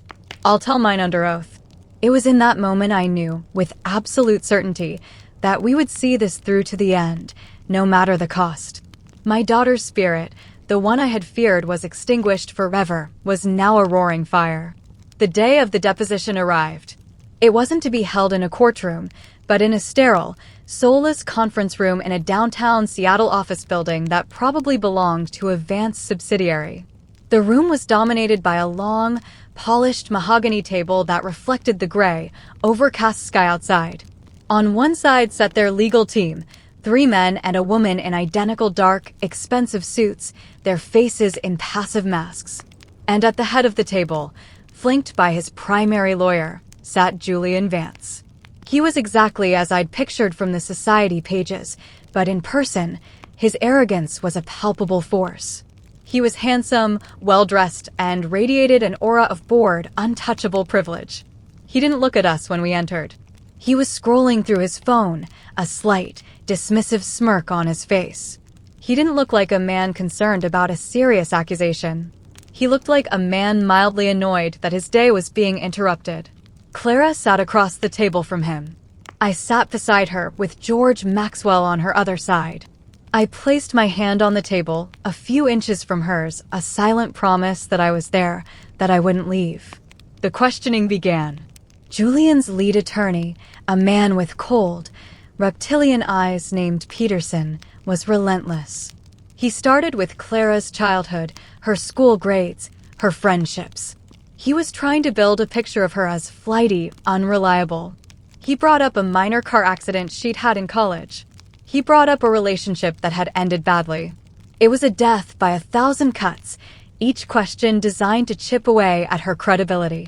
I'll tell mine under oath." It was in that moment I knew, with absolute certainty, that we would see this through to the end, no matter the cost. My daughter's spirit, the one I had feared was extinguished forever, was now a roaring fire. The day of the deposition arrived. It wasn't to be held in a courtroom, but in a sterile, soulless conference room in a downtown Seattle office building that probably belonged to a Vance subsidiary. The room was dominated by a long, polished mahogany table that reflected the gray, overcast sky outside. On one side sat their legal team, 3 men and a woman in identical dark, expensive suits, their faces in passive masks. And at the head of the table, flanked by his primary lawyer, sat Julian Vance. He was exactly as I'd pictured from the society pages, but in person, his arrogance was a palpable force. He was handsome, well-dressed, and radiated an aura of bored, untouchable privilege. He didn't look at us when we entered. He was scrolling through his phone, a slight, dismissive smirk on his face. He didn't look like a man concerned about a serious accusation. He looked like a man mildly annoyed that his day was being interrupted. Clara sat across the table from him. I sat beside her with George Maxwell on her other side. I placed my hand on the table, a few inches from hers, a silent promise that I was there, that I wouldn't leave. The questioning began. Julian's lead attorney, a man with cold, reptilian eyes named Peterson, was relentless. He started with Clara's childhood, her school grades, her friendships. He was trying to build a picture of her as flighty, unreliable. He brought up a minor car accident she'd had in college. He brought up a relationship that had ended badly. It was a death by 1,000 cuts, each question designed to chip away at her credibility.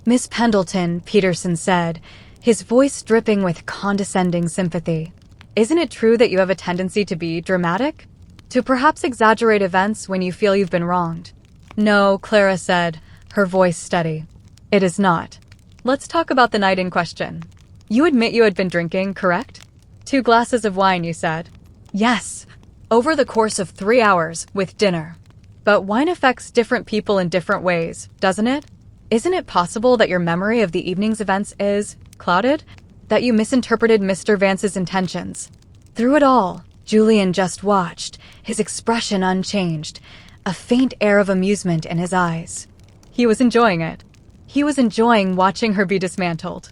"Miss Pendleton," Peterson said, his voice dripping with condescending sympathy. "Isn't it true that you have a tendency to be dramatic? To perhaps exaggerate events when you feel you've been wronged?" "No," Clara said, her voice steady. "It is not. Let's talk about the night in question. You admit you had been drinking, correct? 2 glasses of wine, you said." "Yes. Over the course of 3 hours, with dinner. But wine affects different people in different ways, doesn't it? Isn't it possible that your memory of the evening's events is clouded? That you misinterpreted Mr. Vance's intentions?" Through it all, Julian just watched, his expression unchanged, a faint air of amusement in his eyes. He was enjoying it. He was enjoying watching her be dismantled.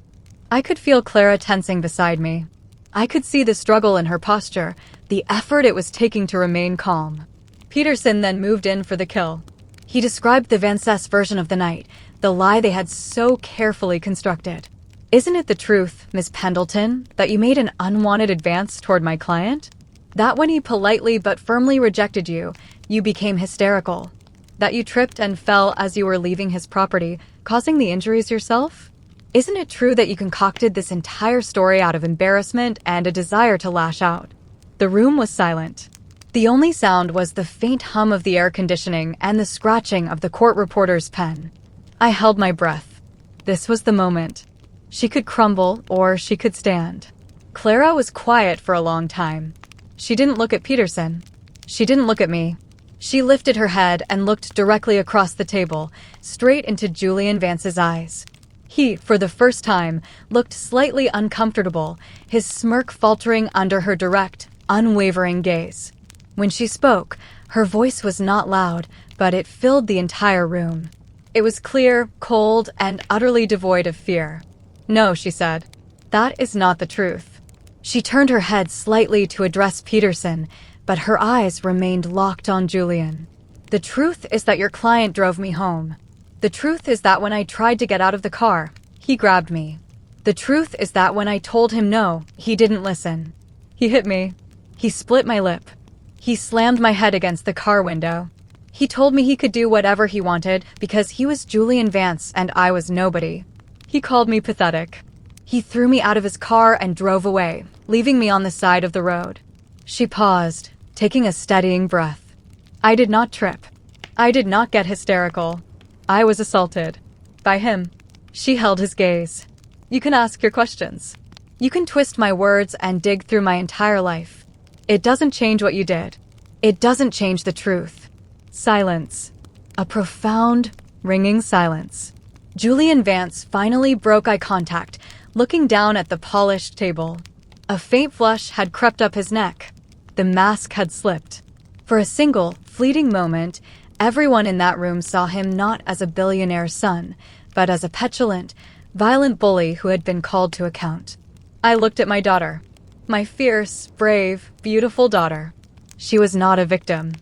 I could feel Clara tensing beside me. I could see the struggle in her posture, the effort it was taking to remain calm. Peterson then moved in for the kill. He described the Vance's version of the night, the lie they had so carefully constructed. "Isn't it the truth, Miss Pendleton, that you made an unwanted advance toward my client? That when he politely but firmly rejected you, you became hysterical? That you tripped and fell as you were leaving his property, causing the injuries yourself? Isn't it true that you concocted this entire story out of embarrassment and a desire to lash out?" The room was silent. The only sound was the faint hum of the air conditioning and the scratching of the court reporter's pen. I held my breath. This was the moment. She could crumble or she could stand. Clara was quiet for a long time. She didn't look at Peterson. She didn't look at me. She lifted her head and looked directly across the table, straight into Julian Vance's eyes. He, for the first time, looked slightly uncomfortable, his smirk faltering under her direct, unwavering gaze. When she spoke, her voice was not loud, but it filled the entire room. It was clear, cold, and utterly devoid of fear. "No," she said. "That is not the truth." She turned her head slightly to address Peterson, but her eyes remained locked on Julian. "The truth is that your client drove me home. The truth is that when I tried to get out of the car, he grabbed me. The truth is that when I told him no, he didn't listen. He hit me. He split my lip. He slammed my head against the car window. He told me he could do whatever he wanted because he was Julian Vance and I was nobody. He called me pathetic. He threw me out of his car and drove away, leaving me on the side of the road." She paused, taking a steadying breath. "I did not trip. I did not get hysterical. I was assaulted. By him." She held his gaze. "You can ask your questions. You can twist my words and dig through my entire life. It doesn't change what you did. It doesn't change the truth." Silence. A profound, ringing silence. Julian Vance finally broke eye contact, looking down at the polished table. A faint flush had crept up his neck. The mask had slipped. For a single, fleeting moment, everyone in that room saw him not as a billionaire's son, but as a petulant, violent bully who had been called to account. I looked at my daughter. My fierce, brave, beautiful daughter. She was not a victim.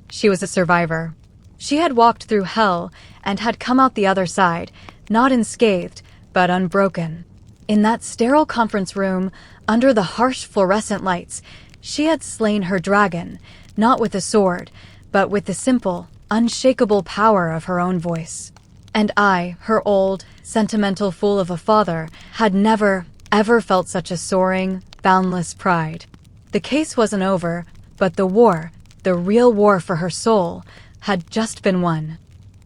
She was a survivor. She had walked through hell and had come out the other side, not unscathed, but unbroken. In that sterile conference room, under the harsh fluorescent lights, she had slain her dragon, not with a sword, but with the simple, unshakable power of her own voice. And I, her old, sentimental fool of a father, had never, ever felt such a soaring, boundless pride. The case wasn't over, but the war, the real war for her soul, had just been won.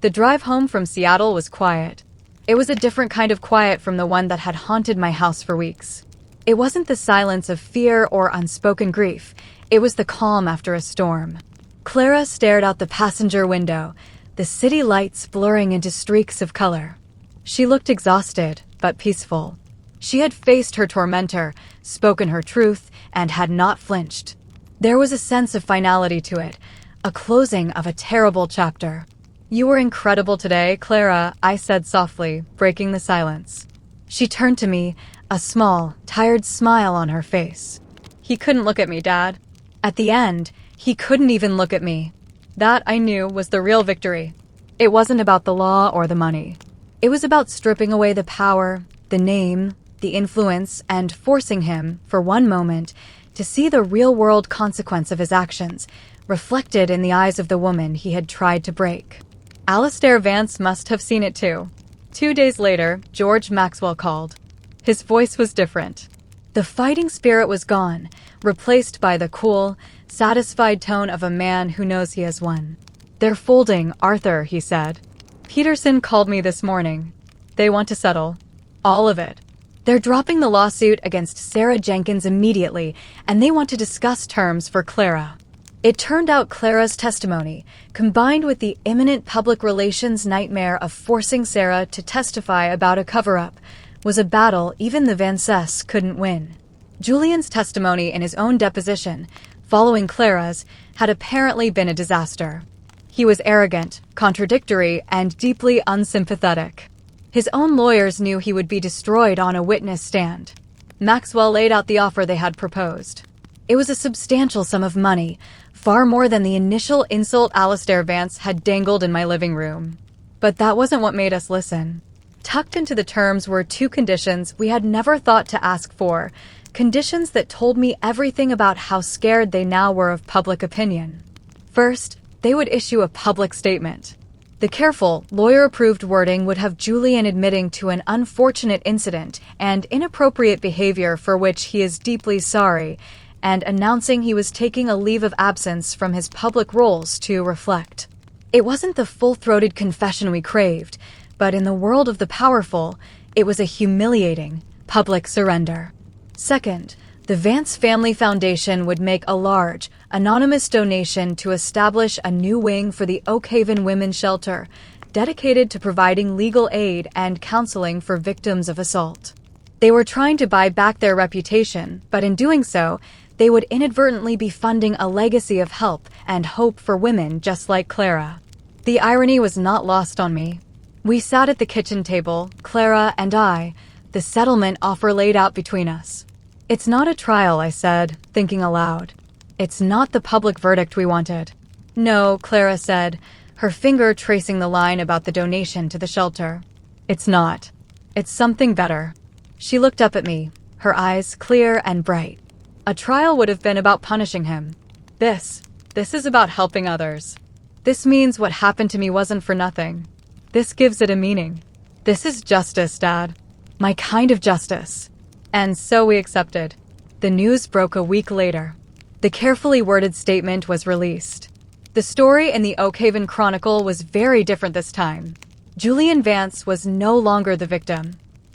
The drive home from Seattle was quiet. It was a different kind of quiet from the one that had haunted my house for weeks. It wasn't the silence of fear or unspoken grief. It was the calm after a storm. Clara stared out the passenger window, the city lights blurring into streaks of color. She looked exhausted, but peaceful. She had faced her tormentor, spoken her truth, and had not flinched. There was a sense of finality to it, a closing of a terrible chapter. "You were incredible today, Clara," I said softly, breaking the silence. She turned to me, a small, tired smile on her face. "He couldn't look at me, Dad." At the end, he couldn't even look at me. That, I knew, was the real victory. It wasn't about the law or the money. It was about stripping away the power, the name, the influence, and forcing him, for one moment, to see the real-world consequence of his actions, reflected in the eyes of the woman he had tried to break. Alistair Vance must have seen it too. 2 days later, George Maxwell called. His voice was different. The fighting spirit was gone, replaced by the cool, satisfied tone of a man who knows he has won. "They're folding, Arthur," he said. "Peterson called me this morning. They want to settle. All of it. They're dropping the lawsuit against Sarah Jenkins immediately, and they want to discuss terms for Clara." It turned out Clara's testimony, combined with the imminent public relations nightmare of forcing Sarah to testify about a cover-up, was a battle even the Vances couldn't win. Julian's testimony in his own deposition, following Clara's, had apparently been a disaster. He was arrogant, contradictory, and deeply unsympathetic. His own lawyers knew he would be destroyed on a witness stand. Maxwell laid out the offer they had proposed. It was a substantial sum of money, far more than the initial insult Alistair Vance had dangled in my living room. But that wasn't what made us listen. Tucked into the terms were 2 conditions we had never thought to ask for, conditions that told me everything about how scared they now were of public opinion. First, they would issue a public statement. The careful, lawyer-approved wording would have Julian admitting to an unfortunate incident and inappropriate behavior for which he is deeply sorry, and announcing he was taking a leave of absence from his public roles to reflect. It wasn't the full-throated confession we craved, but in the world of the powerful, it was a humiliating, public surrender. Second, the Vance Family Foundation would make a large, anonymous donation to establish a new wing for the Oakhaven Women's Shelter, dedicated to providing legal aid and counseling for victims of assault. They were trying to buy back their reputation, but in doing so, they would inadvertently be funding a legacy of help and hope for women just like Clara. The irony was not lost on me. We sat at the kitchen table, Clara and I, the settlement offer laid out between us. "It's not a trial," I said, thinking aloud. "It's not the public verdict we wanted." "No," Clara said, her finger tracing the line about the donation to the shelter. "It's not. It's something better." She looked up at me, her eyes clear and bright. "A trial would have been about punishing him. This is about helping others. This means what happened to me wasn't for nothing. This gives it a meaning. This is justice, Dad. My kind of justice." And so we accepted. The news broke a week later. The carefully worded statement was released. The story in the Oakhaven Chronicle was very different this time. Julian Vance was no longer the victim.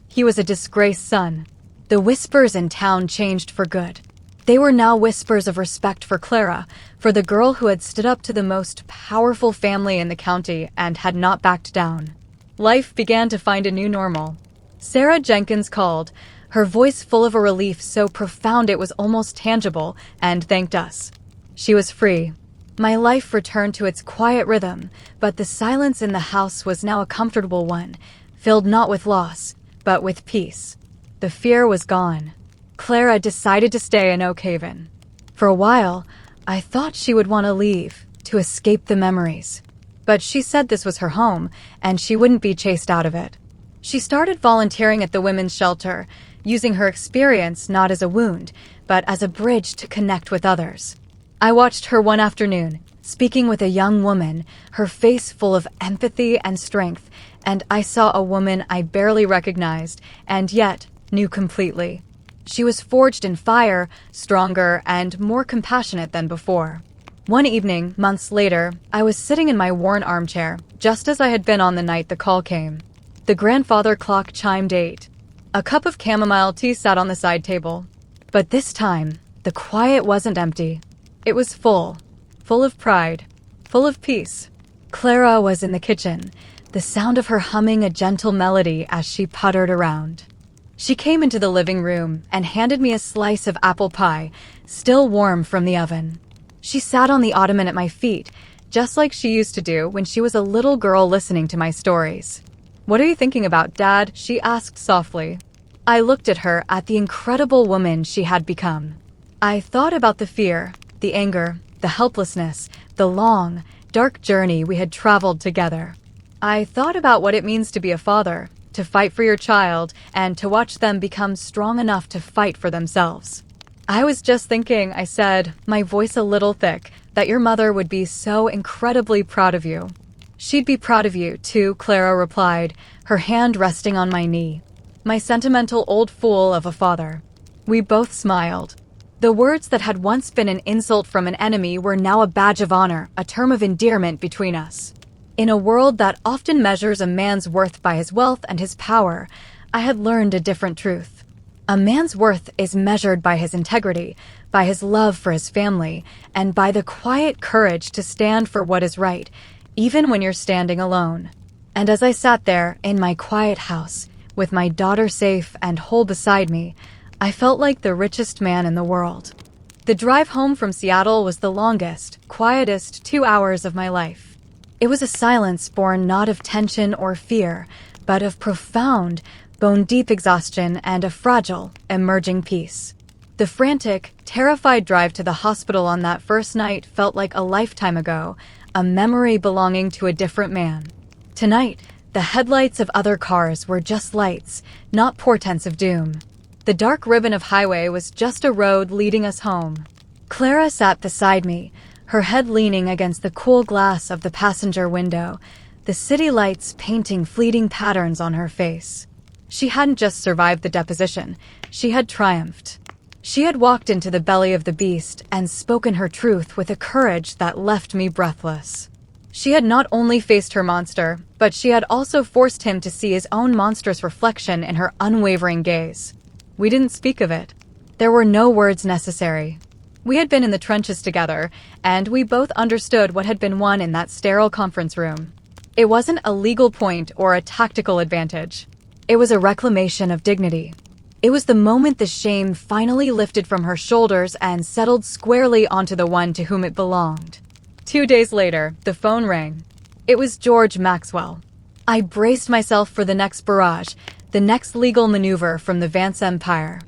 He was a disgraced son. The whispers in town changed for good. They were now whispers of respect for Clara, for the girl who had stood up to the most powerful family in the county and had not backed down. Life began to find a new normal. Sarah Jenkins called, her voice full of a relief so profound it was almost tangible, and thanked us. She was free. My life returned to its quiet rhythm, but the silence in the house was now a comfortable one, filled not with loss, but with peace. The fear was gone. Clara decided to stay in Oakhaven. For a while, I thought she would want to leave, to escape the memories. But she said this was her home, and she wouldn't be chased out of it. She started volunteering at the women's shelter, using her experience not as a wound, but as a bridge to connect with others. I watched her one afternoon, speaking with a young woman, her face full of empathy and strength, and I saw a woman I barely recognized, and yet knew completely. She was forged in fire, stronger, and more compassionate than before. One evening, months later, I was sitting in my worn armchair, just as I had been on the night the call came. The grandfather clock chimed 8. A cup of chamomile tea sat on the side table. But this time, the quiet wasn't empty. It was full of pride, full of peace. Clara was in the kitchen, the sound of her humming a gentle melody as she puttered around. She came into the living room and handed me a slice of apple pie, still warm from the oven. She sat on the ottoman at my feet, just like she used to do when she was a little girl listening to my stories. "What are you thinking about, Dad?" she asked softly. I looked at her, at the incredible woman she had become. I thought about the fear, the anger, the helplessness, the long, dark journey we had traveled together. I thought about what it means to be a father, to fight for your child, and to watch them become strong enough to fight for themselves. I was just thinking, I said, my voice a little thick, that your mother would be so incredibly proud of you. She'd be proud of you, too, Clara replied, her hand resting on my knee. My sentimental old fool of a father. We both smiled. The words that had once been an insult from an enemy were now a badge of honor, a term of endearment between us. In a world that often measures a man's worth by his wealth and his power, I had learned a different truth. A man's worth is measured by his integrity, by his love for his family, and by the quiet courage to stand for what is right, even when you're standing alone. And as I sat there in my quiet house, with my daughter safe and whole beside me, I felt like the richest man in the world. The drive home from Seattle was the longest, quietest 2 hours of my life. It was a silence born not of tension or fear, but of profound, bone-deep exhaustion and a fragile, emerging peace. The frantic, terrified drive to the hospital on that first night felt like a lifetime ago, a memory belonging to a different man. Tonight, the headlights of other cars were just lights, not portents of doom. The dark ribbon of highway was just a road leading us home. Clara sat beside me, her head leaning against the cool glass of the passenger window, the city lights painting fleeting patterns on her face. She hadn't just survived the deposition, she had triumphed. She had walked into the belly of the beast and spoken her truth with a courage that left me breathless. She had not only faced her monster, but she had also forced him to see his own monstrous reflection in her unwavering gaze. We didn't speak of it. There were no words necessary. We had been in the trenches together, and we both understood what had been won in that sterile conference room. It wasn't a legal point or a tactical advantage. It was a reclamation of dignity. It was the moment the shame finally lifted from her shoulders and settled squarely onto the one to whom it belonged. 2 days later, the phone rang. It was George Maxwell. I braced myself for the next barrage, the next legal maneuver from the Vance Empire.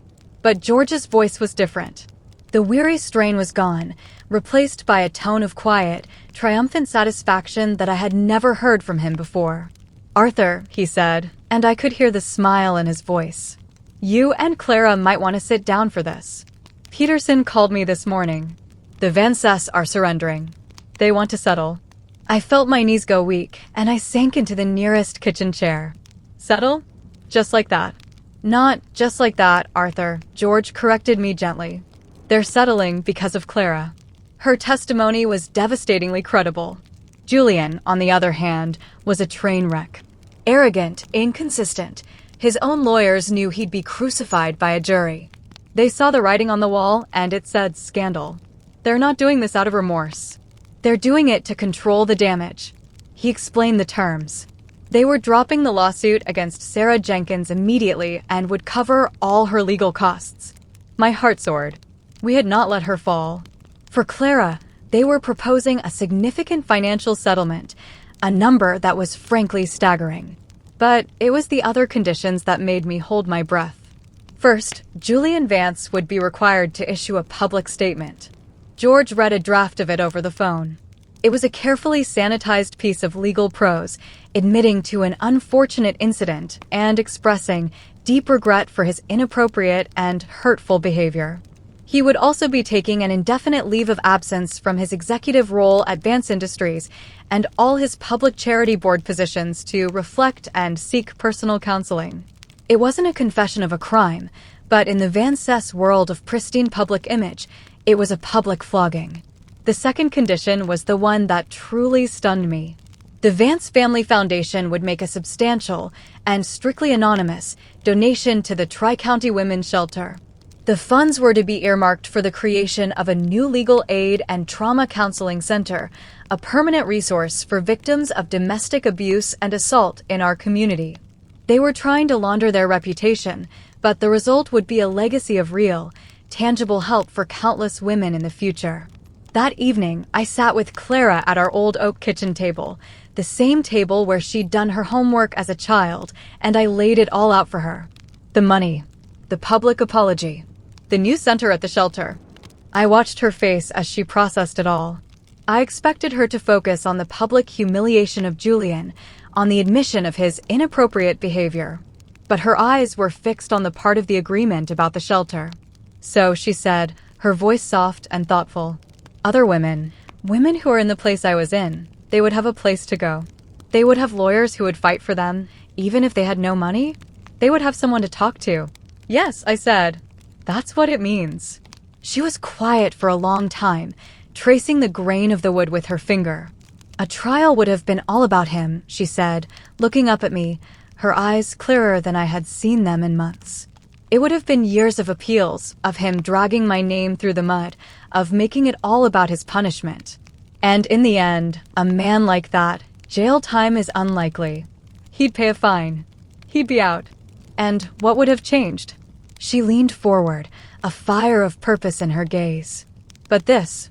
But George's voice was different. The weary strain was gone, replaced by a tone of quiet, triumphant satisfaction that I had never heard from him before. "Arthur," he said, and I could hear the smile in his voice. "You and Clara might want to sit down for this. Peterson called me this morning. The Vances are surrendering. They want to settle." I felt my knees go weak, and I sank into the nearest kitchen chair. "Settle? Just like that?" "Not just like that, Arthur," George corrected me gently. "They're settling because of Clara." Her testimony was devastatingly credible. Julian, on the other hand, was a train wreck. Arrogant, inconsistent. His own lawyers knew he'd be crucified by a jury. They saw the writing on the wall, and it said scandal. They're not doing this out of remorse. They're doing it to control the damage. He explained the terms. They were dropping the lawsuit against Sarah Jenkins immediately and would cover all her legal costs. My heart soared. We had not let her fall. For Clara, they were proposing a significant financial settlement, a number that was frankly staggering. But it was the other conditions that made me hold my breath. First, Julian Vance would be required to issue a public statement. George read a draft of it over the phone. It was a carefully sanitized piece of legal prose, admitting to an unfortunate incident and expressing deep regret for his inappropriate and hurtful behavior. He would also be taking an indefinite leave of absence from his executive role at Vance Industries and all his public charity board positions to reflect and seek personal counseling. It wasn't a confession of a crime, but in the Vances world of pristine public image, it was a public flogging. The second condition was the one that truly stunned me. The Vance Family Foundation would make a substantial and strictly anonymous donation to the Tri-County Women's Shelter. The funds were to be earmarked for the creation of a new legal aid and trauma counseling center, a permanent resource for victims of domestic abuse and assault in our community. They were trying to launder their reputation, but the result would be a legacy of real, tangible help for countless women in the future. That evening, I sat with Clara at our old oak kitchen table, the same table where she'd done her homework as a child, and I laid it all out for her. The money, the public apology, the new center at the shelter. I watched her face as she processed it all. I expected her to focus on the public humiliation of Julian, on the admission of his inappropriate behavior. But her eyes were fixed on the part of the agreement about the shelter. So, she said, her voice soft and thoughtful, other women who are in the place I was in, they would have a place to go. They would have lawyers who would fight for them, even if they had no money. They would have someone to talk to. Yes, I said. That's what it means. She was quiet for a long time, tracing the grain of the wood with her finger. A trial would have been all about him, she said, looking up at me, her eyes clearer than I had seen them in months. It would have been years of appeals, of him dragging my name through the mud, of making it all about his punishment. And in the end, a man like that, jail time is unlikely. He'd pay a fine. He'd be out. And what would have changed? She leaned forward, a fire of purpose in her gaze. But this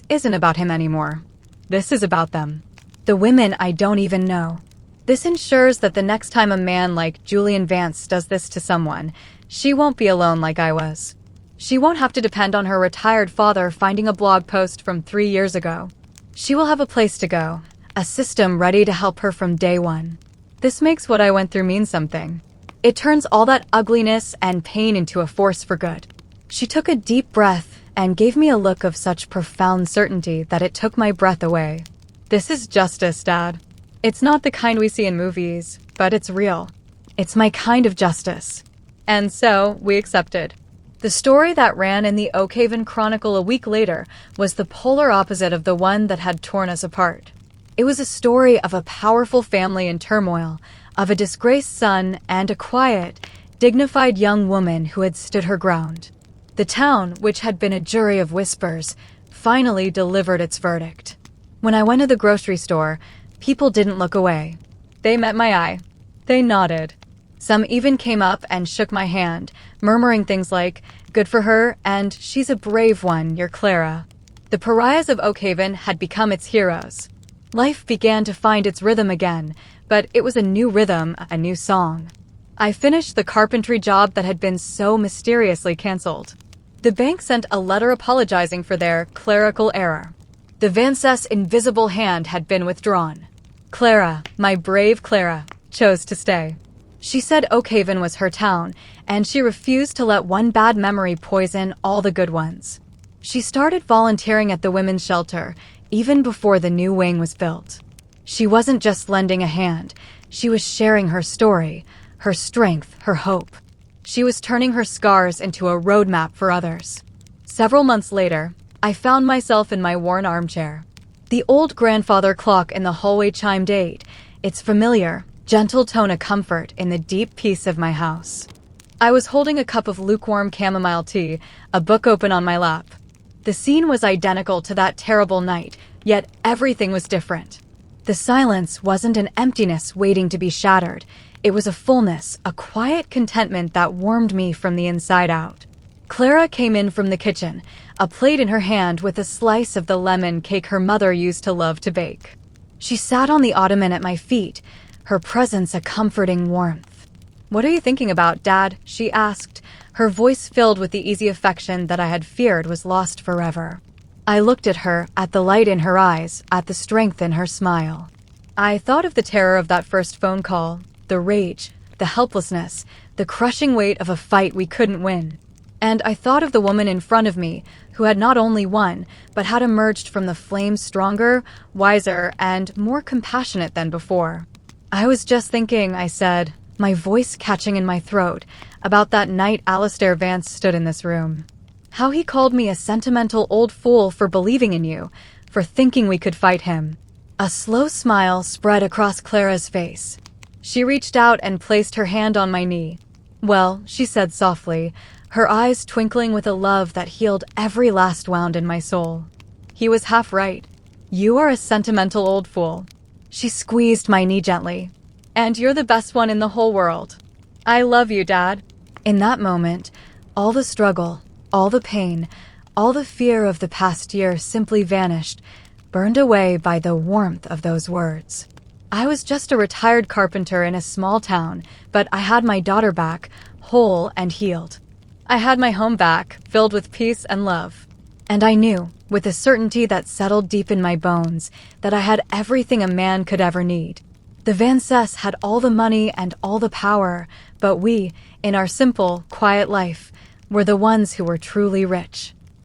isn't about him anymore. This is about them. The women I don't even know. This ensures that the next time a man like Julian Vance does this to someone, she won't be alone like I was. She won't have to depend on her retired father finding a blog post from 3 years ago. She will have a place to go, a system ready to help her from day one. This makes what I went through mean something. It turns all that ugliness and pain into a force for good. She took a deep breath and gave me a look of such profound certainty that it took my breath away. This is justice, Dad. It's not the kind we see in movies, but it's real. It's my kind of justice. And so, we accepted. The story that ran in the Oakhaven Chronicle a week later was the polar opposite of the one that had torn us apart. It was a story of a powerful family in turmoil, of a disgraced son and a quiet, dignified young woman who had stood her ground. The town, which had been a jury of whispers, finally delivered its verdict. When I went to the grocery store, people didn't look away. They met my eye. They nodded. Some even came up and shook my hand, murmuring things like, "Good for her," and "She's a brave one, you're Clara." The pariahs of Oakhaven had become its heroes. Life began to find its rhythm again, but it was a new rhythm, a new song. I finished the carpentry job that had been so mysteriously canceled. The bank sent a letter apologizing for their clerical error. The Vance's invisible hand had been withdrawn. Clara, my brave Clara, chose to stay. She said Oakhaven was her town, and she refused to let one bad memory poison all the good ones. She started volunteering at the women's shelter, even before the new wing was built. She wasn't just lending a hand, she was sharing her story, her strength, her hope. She was turning her scars into a roadmap for others. Several months later, I found myself in my worn armchair. The old grandfather clock in the hallway chimed 8, its familiar, gentle tone of comfort in the deep peace of my house. I was holding a cup of lukewarm chamomile tea, a book open on my lap. The scene was identical to that terrible night, yet everything was different. The silence wasn't an emptiness waiting to be shattered. It was a fullness, a quiet contentment that warmed me from the inside out. Clara came in from the kitchen, a plate in her hand with a slice of the lemon cake her mother used to love to bake. She sat on the ottoman at my feet, her presence a comforting warmth. "What are you thinking about, Dad?" she asked, her voice filled with the easy affection that I had feared was lost forever. I looked at her, at the light in her eyes, at the strength in her smile. I thought of the terror of that first phone call, the rage, the helplessness, the crushing weight of a fight we couldn't win. And I thought of the woman in front of me, who had not only won, but had emerged from the flames stronger, wiser, and more compassionate than before. "I was just thinking," I said, my voice catching in my throat, "about that night Alistair Vance stood in this room. How he called me a sentimental old fool for believing in you, for thinking we could fight him." A slow smile spread across Clara's face. She reached out and placed her hand on my knee. "Well," she said softly, her eyes twinkling with a love that healed every last wound in my soul. "He was half right. You are a sentimental old fool." She squeezed my knee gently. "And you're the best one in the whole world. I love you, Dad." In that moment, all the struggle, all the pain, all the fear of the past year simply vanished, burned away by the warmth of those words. I was just a retired carpenter in a small town, but I had my daughter back, whole and healed. I had my home back, filled with peace and love. And I knew, with a certainty that settled deep in my bones, that I had everything a man could ever need. The Vances had all the money and all the power, but we, in our simple, quiet life, were the ones who were truly rich.